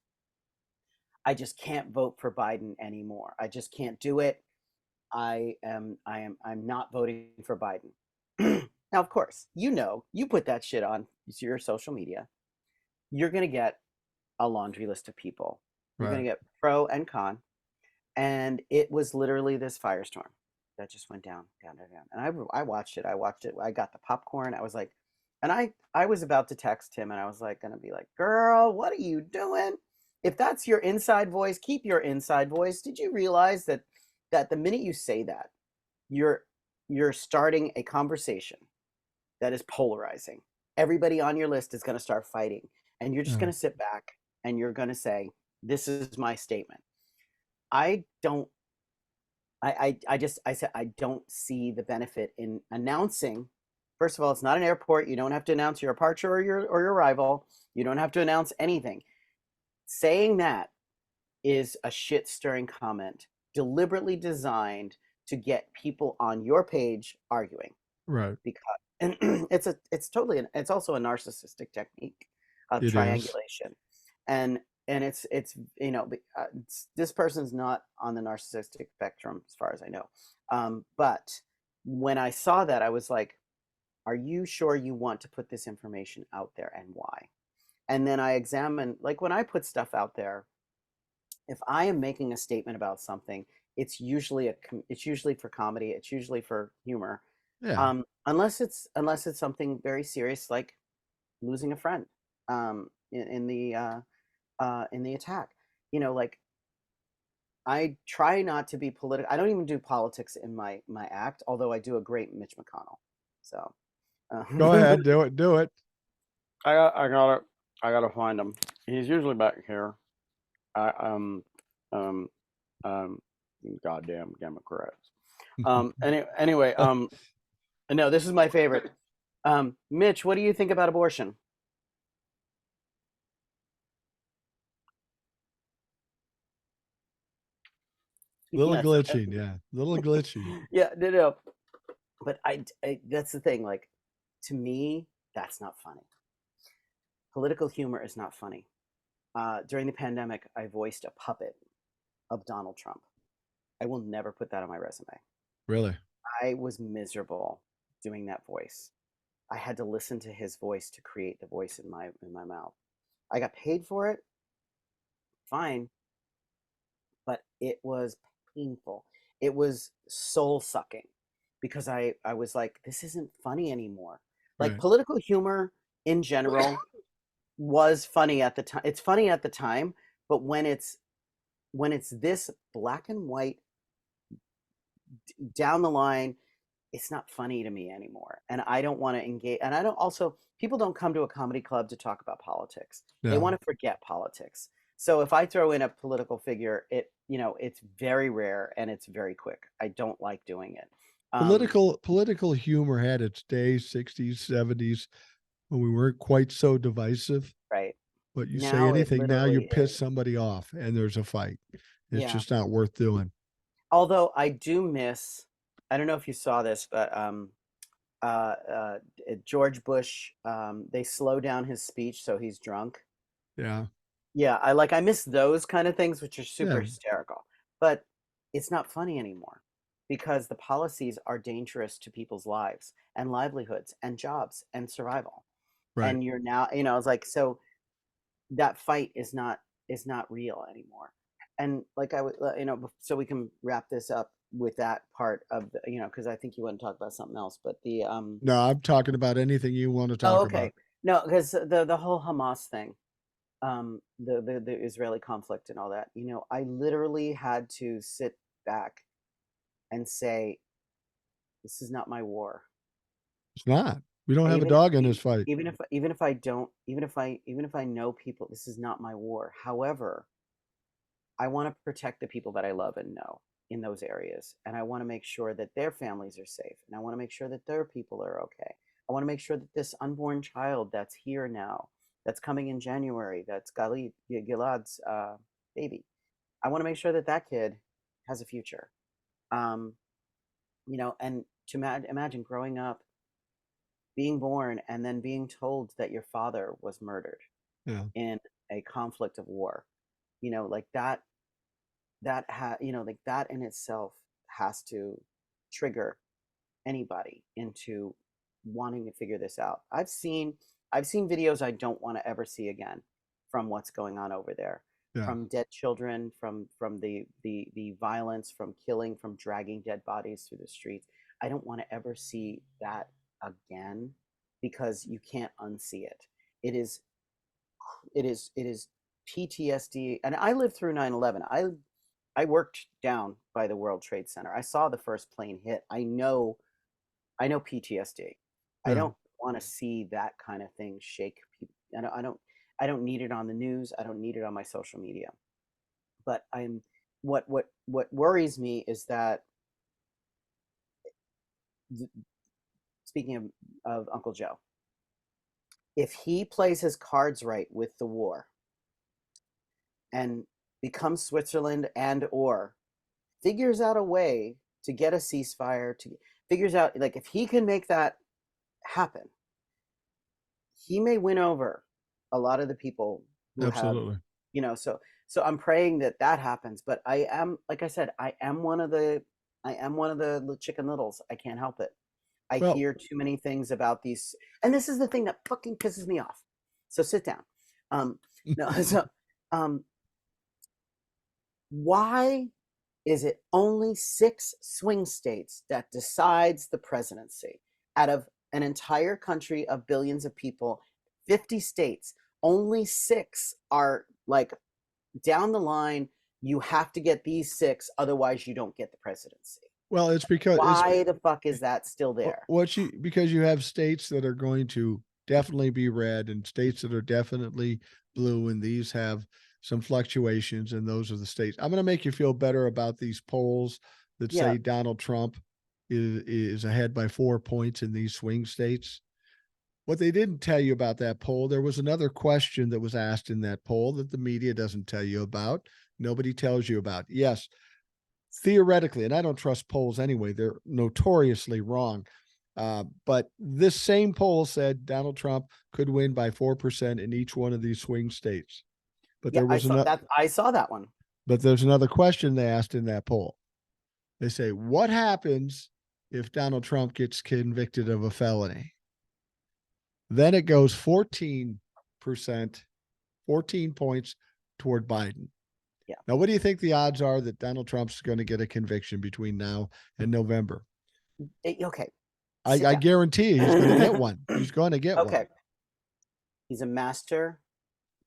I just can't vote for Biden anymore. I just can't do it. I'm not voting for Biden. Now, of course, you know, you put that shit on your social media, you're going to get a laundry list of people. You're going Right. to get pro and con. And it was literally this firestorm that just went down, down, down, down. And I watched it. I watched it. I got the popcorn. I was like, and I was about to text him and I was like, going to be like, girl, what are you doing? If that's your inside voice, keep your inside voice. Did you realize that the minute you say that, you're you're starting a conversation that is polarizing. Everybody on your list is going to start fighting, and you're just Yeah. going to sit back and you're going to say, "This is my statement." I don't. I just I said I don't see the benefit in announcing. First of all, it's not an airport. You don't have to announce your departure or your arrival. You don't have to announce anything. Saying that is a shit stirring comment deliberately designed to get people on your page arguing Right. because and it's also a narcissistic technique of It is. triangulation and it's you know this person's not on the narcissistic spectrum as far as I know, but when I saw that I was like, are you sure you want to put this information out there and why? And then I examined, like when I put stuff out there, if I am making a statement about something, it's usually for comedy, it's usually for humor, Yeah. unless it's something very serious like losing a friend, in the attack. You know, like I try not to be political. I don't even do politics in my act, although I do a great Mitch McConnell. So Go ahead. Do it. Do it. I got to I gotta find him. He's usually back here. I um um goddamn Democrats. Anyway, no, this is my favorite. Mitch, what do you think about abortion? Little Yes. glitching. Yeah. Little glitchy. Yeah, no, no. But that's the thing. Like, to me, that's not funny. Political humor is not funny. During the pandemic, I voiced a puppet of Donald Trump. I will never put that on my resume. Really. I was miserable doing that voice. I had to listen to his voice to create the voice in my mouth. I got paid for it, fine, but it was painful. It was soul sucking because I was like, this isn't funny anymore. Like Right. political humor in general was funny at the time. It's funny at the time, but when it's this black and white down the line, it's not funny to me anymore. And I don't want to engage. And I don't also, people don't come to a comedy club to talk about politics. They No. want to forget politics. So if I throw in a political figure, you know, it's very rare and it's very quick. I don't like doing it. Um, Political humor had its days, 60s, 70s, when we weren't quite so divisive. right. But you say Now it anything now, you literally piss is. somebody off and there's a fight. It's Yeah. just not worth doing. Although I do miss, I don't know if you saw this, but uh, uh, George Bush, they slow down his speech so he's drunk. Yeah. Yeah, I miss those kind of things, which are super Yeah. hysterical. But it's not funny anymore because the policies are dangerous to people's lives and livelihoods and jobs and survival. Right. And you're now, you know, it's like, so that fight is not real anymore. And like I would, so we can wrap this up with that part of the, because I think you want to talk about something else, but the No, I'm talking about anything you want to oh, talk okay, about. no, because the whole Hamas thing, the Israeli conflict and all that, I literally had to sit back and say, this is not my war. It's not. We don't have a Even if dog in this fight. even if I don't, even if I know people, this is not my war. However, I want to protect the people that I love and know in those areas. And I want to make sure that their families are safe. And I want to make sure that their people are okay. I want to make sure that this unborn child that's here now, that's coming in January, that's Gilad's baby, I want to make sure that that kid has a future. Um, and to imagine growing up, being born, and then being told that your father was murdered Yeah. in a conflict of war, like like that in itself has to trigger anybody into wanting to figure this out. I've seen videos I don't want to ever see again from what's going on over there, Yeah. from dead children, from the violence, from killing, from dragging dead bodies through the streets. I don't want to ever see that again, because you can't unsee it. It is it is PTSD. And I lived through 9/11. I worked down by the World Trade Center. I saw the first plane hit. I know PTSD. I Yeah. don't want to see that kind of thing shake people. I don't need it on the news. I don't need it on my social media. But what worries me is that, speaking of Uncle Joe, if he plays his cards right with the war and becomes Switzerland, and or figures out a way to get a ceasefire, to figures out, like, if he can make that happen, he may win over a lot of the people who have, Absolutely. so I'm praying that that happens. But I am, like I said, I am one of the Chicken Littles. I can't help it. I Well, hear too many things about these, and this is the thing that fucking pisses me off. So sit down. No, so um, why is it only 6 swing states that decides the presidency out of an entire country of billions of people? 50 states, only 6 are like, down the line, you have to get these 6, otherwise you don't get the presidency. well, it's because it's Why the fuck is that still there? what you because you have states that are going to definitely be red and states that are definitely blue, and these have some fluctuations, and those are the states. I'm going to make you feel better about these polls that Yeah, say Donald Trump is ahead by 4 points in these swing states. What they didn't tell you about that poll, there was another question that was asked in that poll that the media doesn't tell you about. Nobody tells you about. Yes, theoretically, and I don't trust polls anyway, they're notoriously wrong. But this same poll said Donald Trump could win by 4% in each one of these swing states. But yeah, there I was saw another, that. I saw that one. but there's another question they asked in that poll. They say, what happens if Donald Trump gets convicted of a felony? Then it goes 14%, 14 points toward Biden. Yeah. Now, what do you think the odds are that Donald Trump's going to get a conviction between now and November? Okay, sit I down. guarantee you he's going to get one. He's going to get one. Okay, he's a master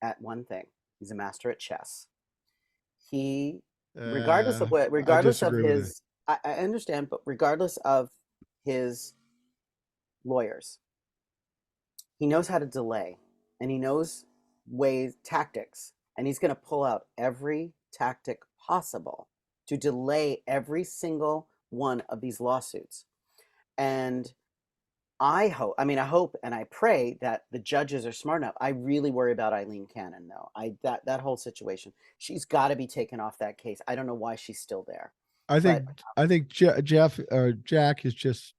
at one thing. He's a master at chess. He, I regardless of disagree with it. his, I understand, but regardless of his lawyers, he knows how to delay, and he knows tactics, and he's going to pull out every tactic possible to delay every single one of these lawsuits. And I hope and I pray that the judges are smart enough. I really worry about Eileen Cannon, though. That whole situation. She's got to be taken off that case. I don't know why she's still there. I think But I think Jeff or Jack is just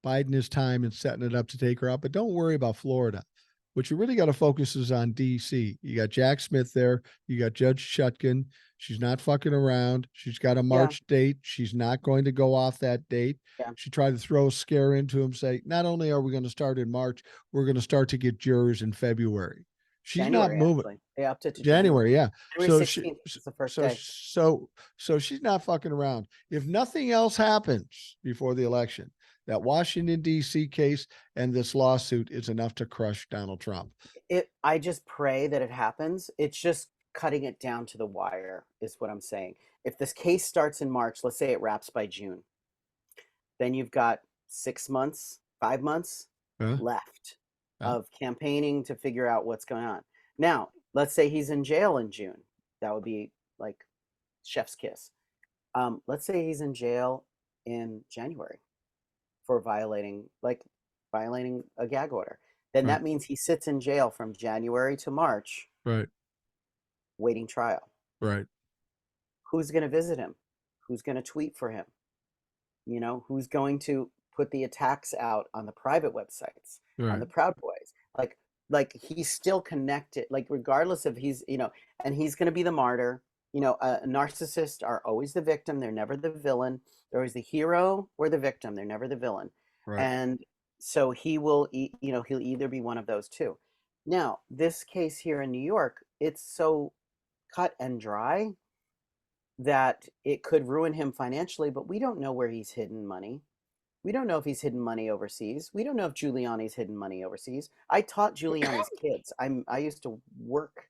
biding his time and setting it up to take her out. But don't worry about Florida. What you really got to focus is on DC. You got Jack Smith there. You got Judge Shutkin. She's not fucking around. She's got a yeah, March date. She's not going to go off that date. yeah, She tried to throw a scare into him, say, not only are we going to start in March, we're going to start to get jurors in February. She's not January, moving. actually. They upped it to January. January, yeah. January So she 16th s is the first so day. so so she's not fucking around. If nothing else happens before the election, that Washington, D.C. case and this lawsuit is enough to crush Donald Trump. I just pray that it happens. It's just cutting it down to the wire, is what I'm saying. If this case starts in March, let's say it wraps by June, then you've got 6 months, 5 months Huh? left Yeah, of campaigning to figure out what's going on. Now, let's say he's in jail in June. That would be like chef's kiss. Let's say he's in jail in January for violating a gag order. Then right, that means he sits in jail from January to March right, waiting trial. right, Who's going to visit him? Who's going to tweet for him? Who's going to put the attacks out on the private websites, on right, the Proud Boys? Like he's still connected, like regardless of and he's going to be the martyr. Narcissists are always the victim. They're never the villain. They're always the hero or the victim. They're never the villain. right. And so he'll either be one of those two. Now, this case here in New York, it's so cut and dry that it could ruin him financially, but we don't know where he's hidden money. We don't know if he's hidden money overseas. We don't know if Giuliani's hidden money overseas. I taught Giuliani's kids. I used to work,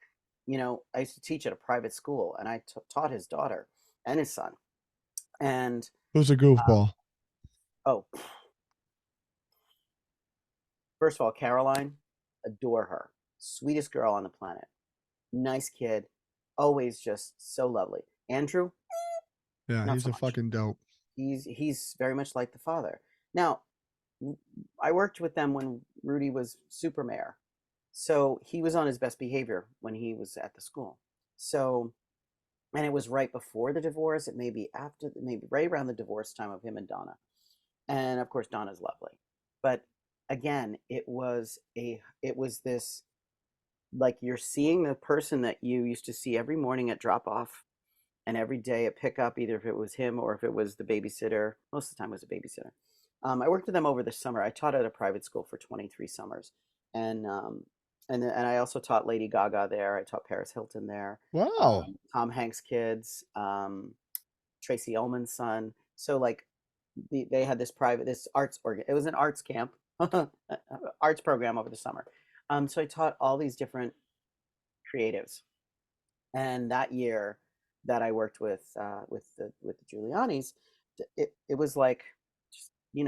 I used to teach at a private school, and I taught his daughter and his son. And Who's a goofball? oh, first of all, Caroline, adore her. Sweetest girl on the planet. Nice kid. Always just so lovely. Andrew, Yeah, not he's so a much. fucking dope. He's very much like the father. Now, I worked with them when Rudy was super mayor. So he was on his best behavior when he was at the school. So, and it was right before the divorce. It may be after, maybe right around the divorce time of him and Donna. And of course, Donna's lovely. But again, it was this, like, you're seeing the person that you used to see every morning at drop off and every day at pickup, either if it was him or if it was the babysitter. Most of the time it was a babysitter. I worked with them over the summer. I taught at a private school for 23 summers, and I also taught Lady Gaga there. I taught Paris Hilton there, Wow. Tom Hanks' kids, Tracy Ullman's son. So like they had this arts organ. It was an arts camp, arts program over the summer. So I taught all these different creatives, and that year that I worked with the Giulianis, it was like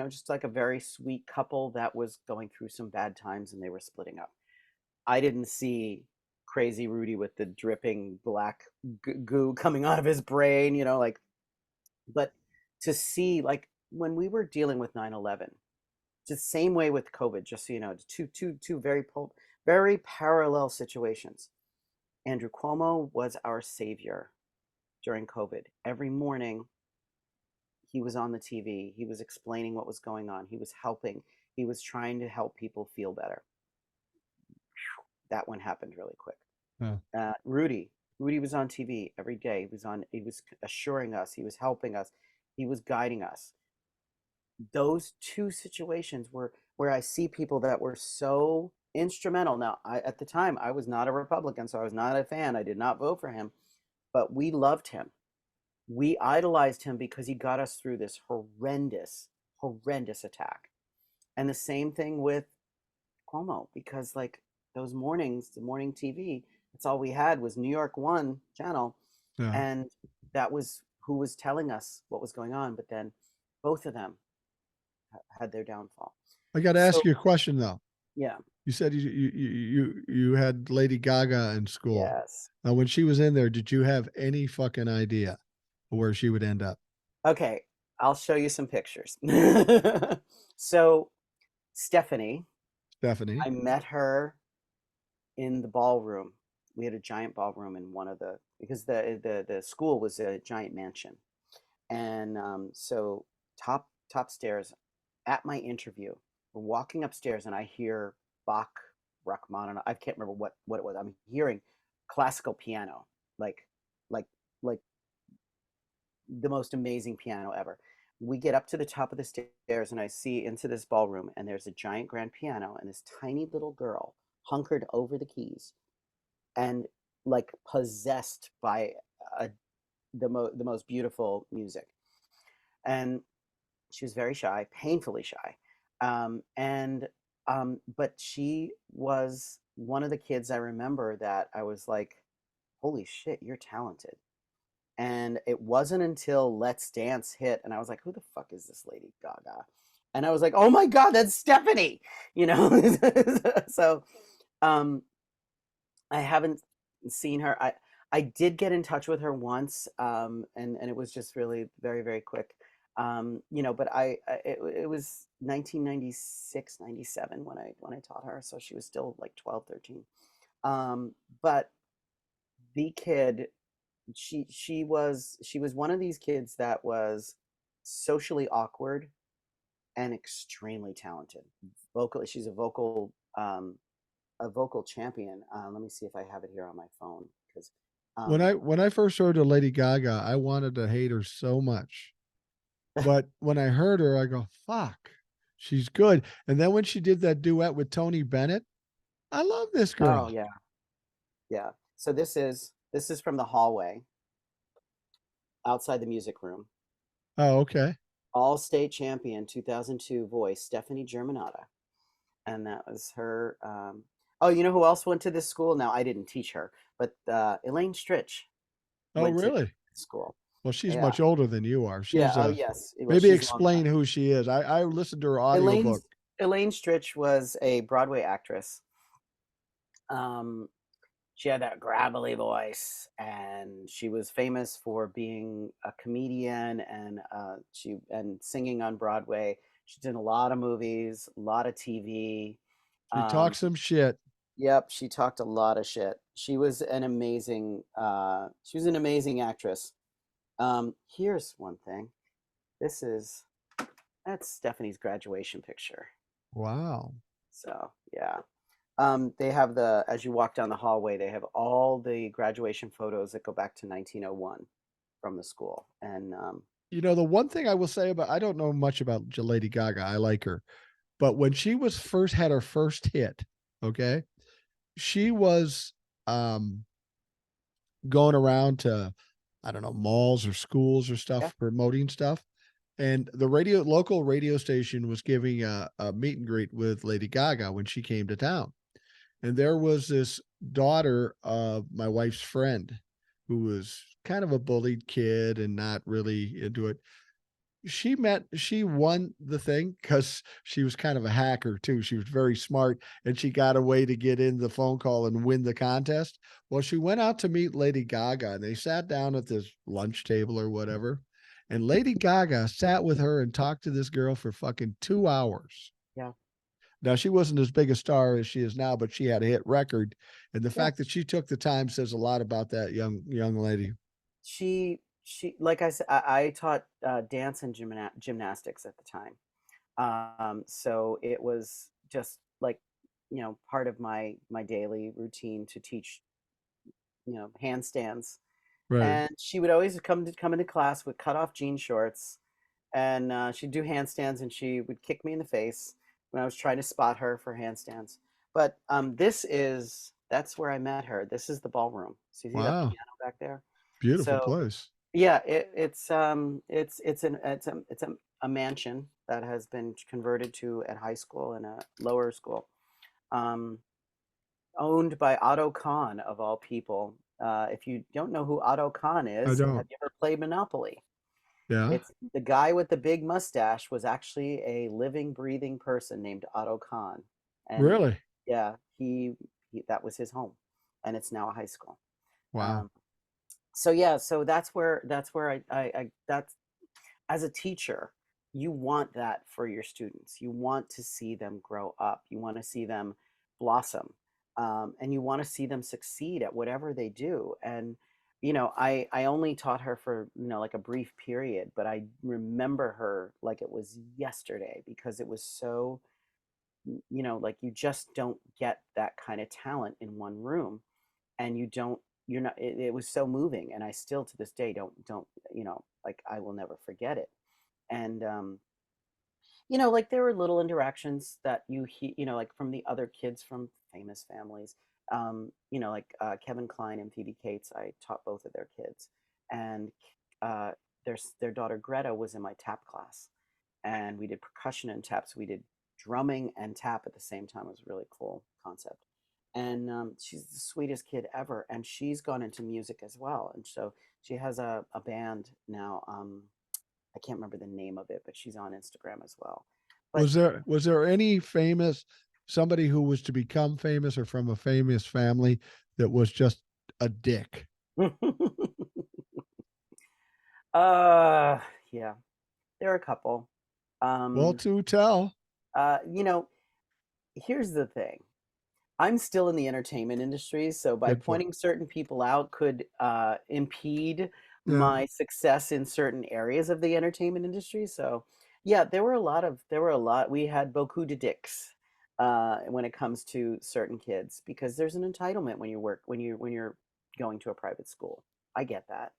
just like a very sweet couple that was going through some bad times and they were splitting up. I didn't see crazy Rudy with the dripping black goo coming out of his brain, like, but to see, like, when we were dealing with 9/11, just the same way with COVID, just so you know, two very parallel situations. Andrew Cuomo was our savior during COVID. Every morning, he was on the TV. He was explaining what was going on. He was helping. He was trying to help people feel better. That one happened really quick. Yeah. Rudy was on TV every day. He was assuring us. He was helping us. He was guiding us. Those two situations were where I see people that were so instrumental. Now, at the time, I was not a Republican, so I was not a fan. I did not vote for him, but we loved him. We idolized him because he got us through this horrendous attack. And the same thing with Cuomo, because like those mornings, the morning TV, that's all we had was New York One channel, Yeah. and that was who was telling us what was going on. But then both of them had their downfall. I got to ask So you a question though. yeah, You said you had Lady Gaga in school. yes. Now, when she was in there, did you have any fucking idea where she would end up? Okay, I'll show you some pictures. So Stephanie, Stephanie. I met her in the ballroom. We had a giant ballroom in one of because the school was a giant mansion, and so top stairs at my interview, we're walking upstairs, and I hear Bach, Rachmaninoff. I can't remember what it was. I'm hearing classical piano, like like like the most amazing piano ever. We get up to the top of the stairs, and I see into this ballroom, and there's a giant grand piano, and this tiny little girl hunkered over the keys and like possessed by a, the most beautiful music. And she was very shy, painfully shy. And but she was one of the kids I remember that I was like, holy shit, you're talented. And it wasn't until Let's Dance hit, and I was like, who the fuck is this Lady Gaga? And I was like, oh my God, that's Stephanie, you know? So um, I haven't seen her. I did get in touch with her once, and it was just really very, very quick. You know, but it was 1996, 97 when I taught her, so she was still like 12, 13. But the kid, she was one of these kids that was socially awkward and extremely talented. Vocally, she's a vocal champion. Let me see if I have it here on my phone because When um, I first heard of Lady Gaga, I wanted to hate her so much. But when I heard her, I go, "Fuck, she's good." And then when she did that duet with Tony Bennett, I love this oh girl. yeah, yeah. So this is from the hallway outside the music room. Oh, okay. All state champion 2002 voice Stephanie Germanata, and that was her. Oh, you know who else went to this school? Now I didn't teach her, but Elaine Stritch Oh, went to really? school. Well, she's Yeah, much older than you are. yeah. She's Oh yes. Well, maybe she's long explain gone. who she is. I listened to her audiobook. Elaine's Elaine Stritch was a Broadway actress. Um, she had that gravelly voice, and she was famous for being a comedian and singing on Broadway. She did a lot of movies, a lot of TV. She talks some shit. Yep, she talked a lot of shit. She was an amazing actress. Here's one thing. This is that's Stephanie's graduation picture. Wow. So yeah. They have as you walk down the hallway, they have all the graduation photos that go back to 1901 from the school. And You know, the one thing I will say about I don't know much about Lady Gaga. I like her. But when she was first had her first hit, okay, she was um going around to I don't know, malls or schools or yeah, stuff promoting stuff. And the local radio station was giving a meet and greet with Lady Gaga when she came to town. And there was this daughter of my wife's friend who was kind of a bullied kid and not really into it. She won the thing because she was kind of a hacker too. She was very smart and she got a way to get in the phone call and win the contest. Well, she went out to meet Lady Gaga and they sat down at this lunch table or whatever. And Lady Gaga sat with her and talked to this girl for fucking 2 hours. yeah, Now she wasn't as big a star as she is now, but she had a hit record. And the yeah. fact that she took the time says a lot about that young lady. She like I said, I taught dance and gymnastics at the time. So it was just like, part of my daily routine to teach, handstands. Right. And she would always come into class with cut off jean shorts, and she'd do handstands, and she would kick me in the face when I was trying to spot her for handstands. But that's where I met her. This is the ballroom. So you see that Wow. piano back there? Beautiful So place. yeah, it's a mansion that has been converted to a high school and a lower school, um, owned by Otto Kahn of all people. If you don't know who Otto Kahn I is, have don't. you ever played Monopoly? Yeah. It's the guy with the big mustache was actually a living, breathing person named Otto Kahn, and Really? yeah, he that was his home, and it's now a high school. Wow. Um, so yeah, so that's where I that's as a teacher, you want that for your students. You want to see them grow up. You want to see them blossom, and you want to see them succeed at whatever they do. And I only taught her for like a brief period, but I remember her like it was yesterday because it was so like you just don't get that kind of talent in one room, and you're not it was so moving, and I still to this day don't like I will never forget it. And like there were little interactions that like from the other kids from famous families. Like Kevin Kline and Phoebe Cates, I taught both of their kids, and uh, their daughter Greta was in my tap class, and we did percussion and tap. So we did drumming and tap at the same time. It was a really cool concept. And she's the sweetest kid ever. And she's gone into music as well. And so she has a band now. I can't remember the name of it, but she's on Instagram as well. But Was there any famous somebody who was to become famous or from a famous family that was just a dick? uh, yeah, there are a couple. Well, Um, to tell. you know, here's the thing. I'm still in the entertainment industry, so by Good point. pointing certain people out could impede Yeah. my success in certain areas of the entertainment industry. So, yeah, there were a lot. We had beaucoup de dicks when it comes to certain kids because there's an entitlement when you work when you're going to a private school. I get that,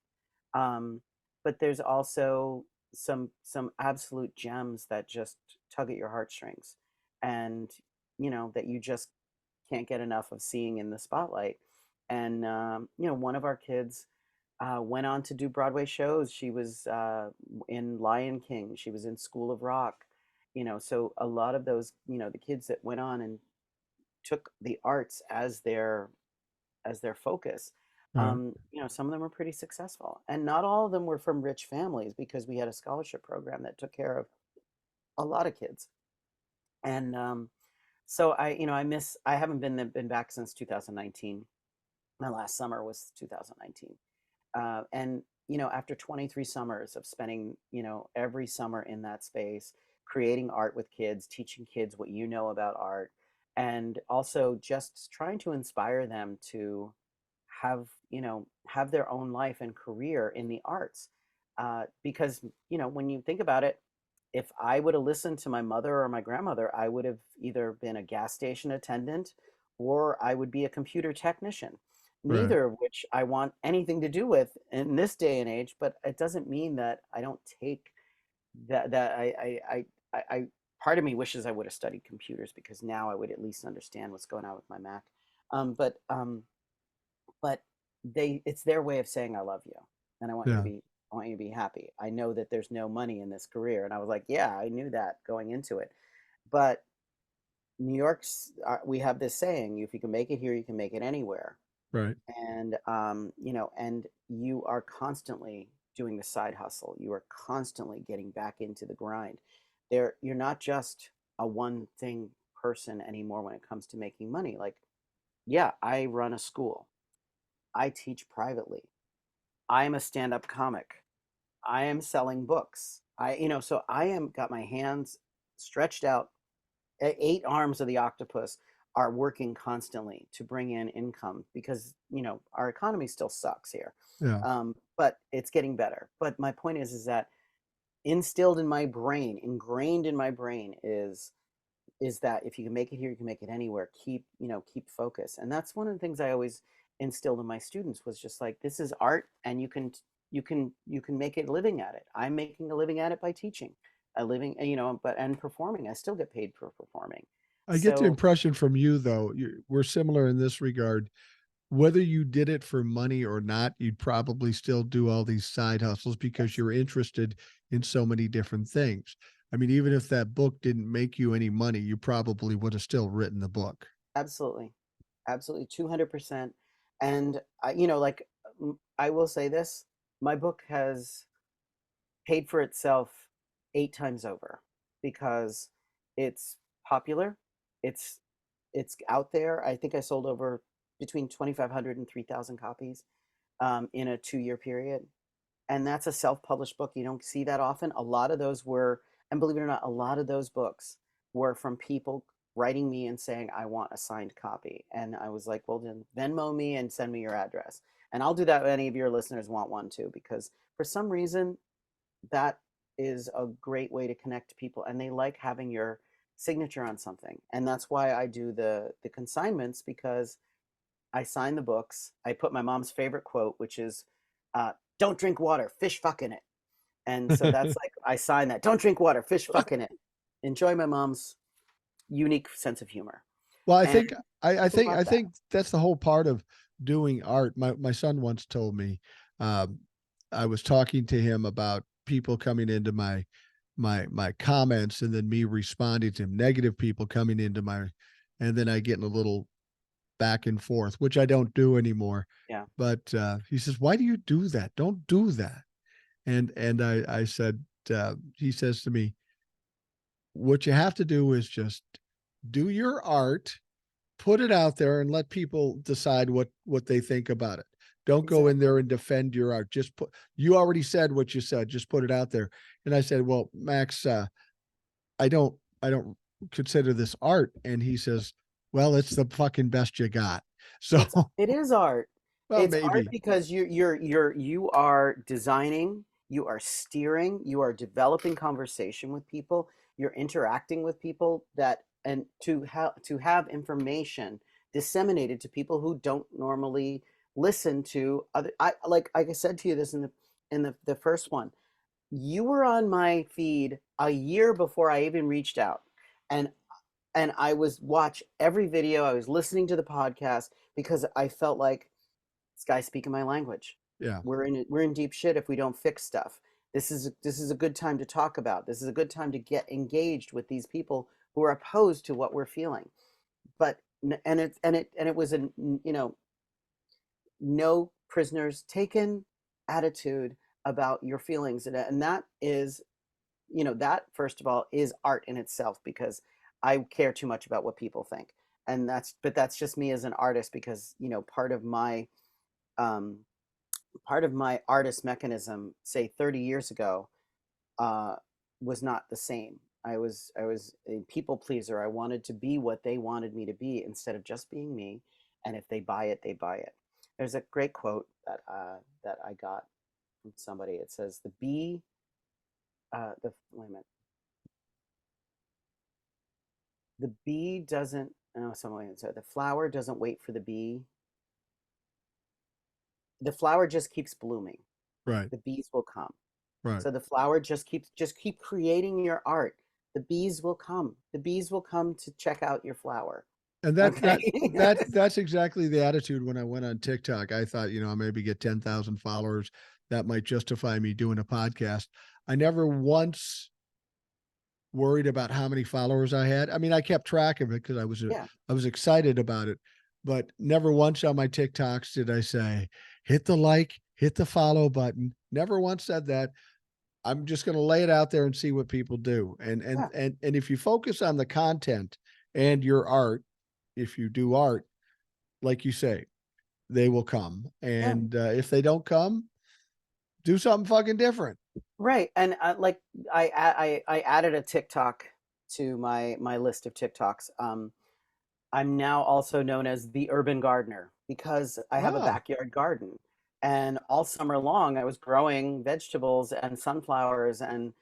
um, but there's also some absolute gems that just tug at your heartstrings, and that you just can't get enough of seeing in the spotlight. And one of our kids went on to do Broadway shows. She was in Lion King. She was in School of Rock. So a lot of those, the kids that went on and took the arts as their focus. Right. Some of them were pretty successful, and not all of them were from rich families because we had a scholarship program that took care of a lot of kids. And so I haven't been back since 2019. My last summer was 2019. And after 23 summers of spending every summer in that space, creating art with kids, teaching kids what you know about art, and also just trying to inspire them to have their own life and career in the arts. Because when you think about it, if I would have listened to my mother or my grandmother, I would have either been a gas station attendant or I would be a computer technician, Right. neither of which I want anything to do with in this day and age. But it doesn't mean that I don't take that I part of me wishes I would have studied computers because now I would at least understand what's going on with my Mac. But it's their way of saying I love you, and Yeah. I want you to be happy. I know that there's no money in this career, and I was like, yeah, I knew that going into it. But New York's we have this saying: if you can make it here, you can make it anywhere. Right. And you are constantly doing the side hustle. You are constantly getting back into the grind. You're not just a one thing person anymore when it comes to making money. Like, yeah, I run a school. I teach privately. I am a stand-up comic. I am selling books. So I am got my hands stretched out. Eight arms of the octopus are working constantly to bring in income because our economy still sucks here, Yeah. but it's getting better. But my point is that ingrained in my brain is that if you can make it here, you can make it anywhere. Keep focus. And that's one of the things I always instilled in my students was just like, this is art and you can make a living at it. I'm making a living at it by teaching a living, and performing. I still get paid for performing. I get the So impression from you, though, we're similar in this regard. Whether you did it for money or not, you'd probably still do all these side hustles because yes, you're interested in so many different things. I mean, even if that book didn't make you any money, you probably would have still written the book. absolutely. Absolutely, 200%. And like, I will say this, my book has paid for itself 8 times over because it's popular. It's it's out there. I think I sold over between 2,500 and 3,000 copies in a 2-year period. And that's a self-published book. You don't see that often. A lot of those were, and believe it or not, a lot of those books were from people writing me and saying, I want a signed copy. And I was like, well, then Venmo me and send me your address. And I'll do that if any of your listeners want one too, because for some reason, that is a great way to connect to people and they like having your signature on something. And that's why I do the consignments because I sign the books. I put my mom's favorite quote, which is, "Don't drink water, fish fuck in it." And so that's like I sign that. Don't drink water, fish fuck in it. Enjoy my mom's unique sense of humor. Well, I And think I People think want that. that's the whole part of doing art. My son once told me, um, I was talking to him about people coming into my comments and then me responding to him, negative people coming into my, and then I get in a little back and forth, which I don't do anymore. Yeah. But he says, "Why do you do that? Don't do that." And I said, he says to me, "What you have to do is just do your art, put it out there, and let people decide what they think about it. Don't go in Exactly. there and defend your art. Just put. You already said what you said. Just put it out there." And I said, "Well, Max, I don't consider this art." And he says, "Well, it's the fucking best you got." So, It is art. well, It's art maybe, because you are designing, you are steering, you are developing conversation with people, you're interacting with people that and to have information disseminated to people who don't normally listen to other like I said to you this in the first one. You were on my feed a year before I even reached out. And I was watch every video, I was listening to the podcast because I felt like this guy's speaking my language. yeah. We're in deep shit if we don't fix stuff. This is a good time to talk about. This is a good time to get engaged with these people who are opposed to what we're feeling. But and it was a no prisoners taken attitude about your feelings, and that is that first of all is art in itself because I care too much about what people think. And that's just me as an artist because um part of my artist mechanism, say 30 years ago, uh was not the same. I was a people pleaser. I wanted to be what they wanted me to be instead of just being me, and if they buy it, they buy it. There's a great quote that I got from somebody. It says the bee the wait a minute. The bee doesn't, oh, someone said the flower doesn't wait for the bee. The flower just keeps blooming. Right, The bees will come. right. So the flower just keep creating your art. The bees will come. The bees will come to check out your flower. And Okay. that's exactly the attitude when I went on TikTok. I thought, I maybe get 10,000 followers. That might justify me doing a podcast. I never once worried about how many followers I had. I mean, I kept track of it because Yeah. I was excited about it, but never once on my TikToks did I say, hit the like, hit the follow button. Never once said that. I'm just going to lay it out there and see what people do. Yeah. And if you focus on the content and your art, if you do art, like you say, they will come. Yeah. And if they don't come, do something fucking different. Right. And like I added a TikTok to my list of TikToks. I'm now also known as the urban gardener because I have a Ah, backyard garden. And all summer long, I was growing vegetables and sunflowers and,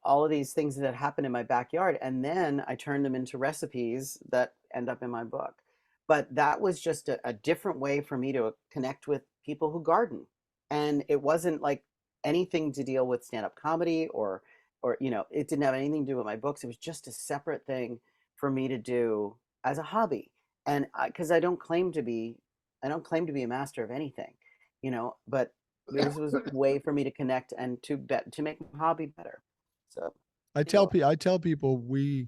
all of these things that happen in my backyard. And then I turned them into recipes that end up in my book. But that was just a different way for me to connect with people who garden. And it wasn't like anything to deal with stand-up comedy or, it didn't have anything to do with my books. It was just a separate thing for me to do as a hobby. And because I don't claim to be a master of anything, but this was a way for me to connect and to make my hobby better. So anyway, I tell people we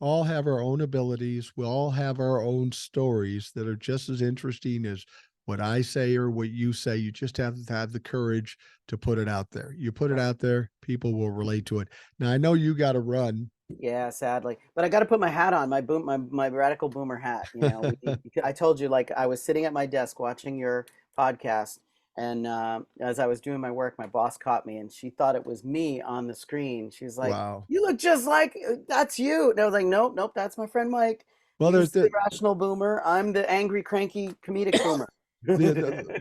all have our own abilities. We all have our own stories that are just as interesting as what I say or what you say. You just have to have the courage to put it out there. You put it right. out there, people will relate to it. Now I know you got to run. Yeah, sadly, but I got to put my hat on, my radical boomer hat. I told you, like I was sitting at my desk watching your podcast, and as I was doing my work, my boss caught me, and she thought it was me on the screen. She was like, Wow. "You look just like that's you," and I was like, "Nope, nope, that's my friend Mike. Well, He's the rational boomer. I'm the angry, cranky, comedic boomer."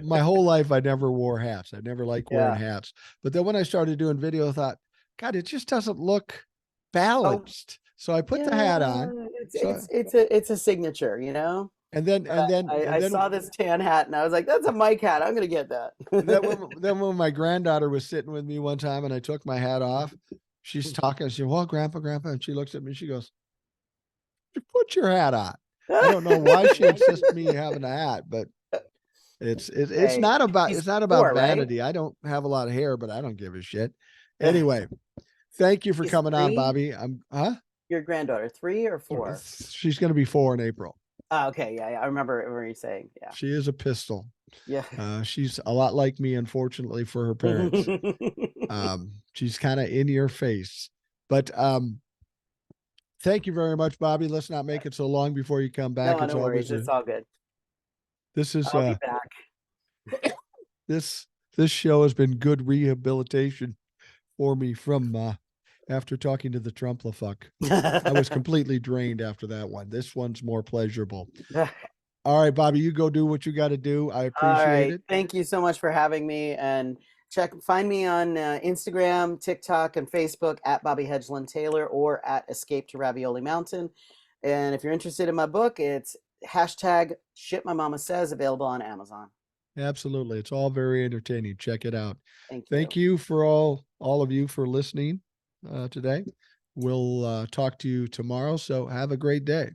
my whole life I never wore hats. I never liked wearing Yeah. hats. But then when I started doing video, I thought, God, it just doesn't look Oh, balanced. So I put the yeah. hat on. It's So it's it's a it's a signature, you know. But I saw this tan hat and I was like, that's a Mike hat. I'm gonna get that. then when my granddaughter was sitting with me one time and I took my hat off, she's talking. She said, "Well, grandpa," and she looks at me. She goes, "You put your hat on." I don't know why she insists me having a hat, but it's Hey, not about she's it's not about 4, right? vanity. I don't have a lot of hair, but I don't give a shit. Anyway, thank you for She's coming on, 3? Bobby. I'm huh? Your granddaughter, 3 or 4? She's going to be 4 in April. Oh, okay, yeah, yeah, I remember you saying, yeah. She is a pistol. Yeah. She's a lot like me, unfortunately for her parents. She's kind of in your face, but thank you very much, Bobby. Let's not make it so long before you come back. No, It's no always worries. a It's all good. this is I'll be back. this this show has been good rehabilitation for me from after talking to the Trumplefuck. I was completely drained after that one. This one's more pleasurable. All right, Bobby, you go do what you got to do. I All appreciate right. it. Thank you so much for having me. And find me on Instagram, TikTok, and Facebook at Bobby Hedglin-Taylor or at Escape to Ravioli Mountain. And if you're interested in my book, it's hashtag Shit My Mama Says, available on Amazon. Absolutely. It's all very entertaining. Check it out. Thank Thank you. you for all of you for listening today. We'll talk to you tomorrow. So have a great day.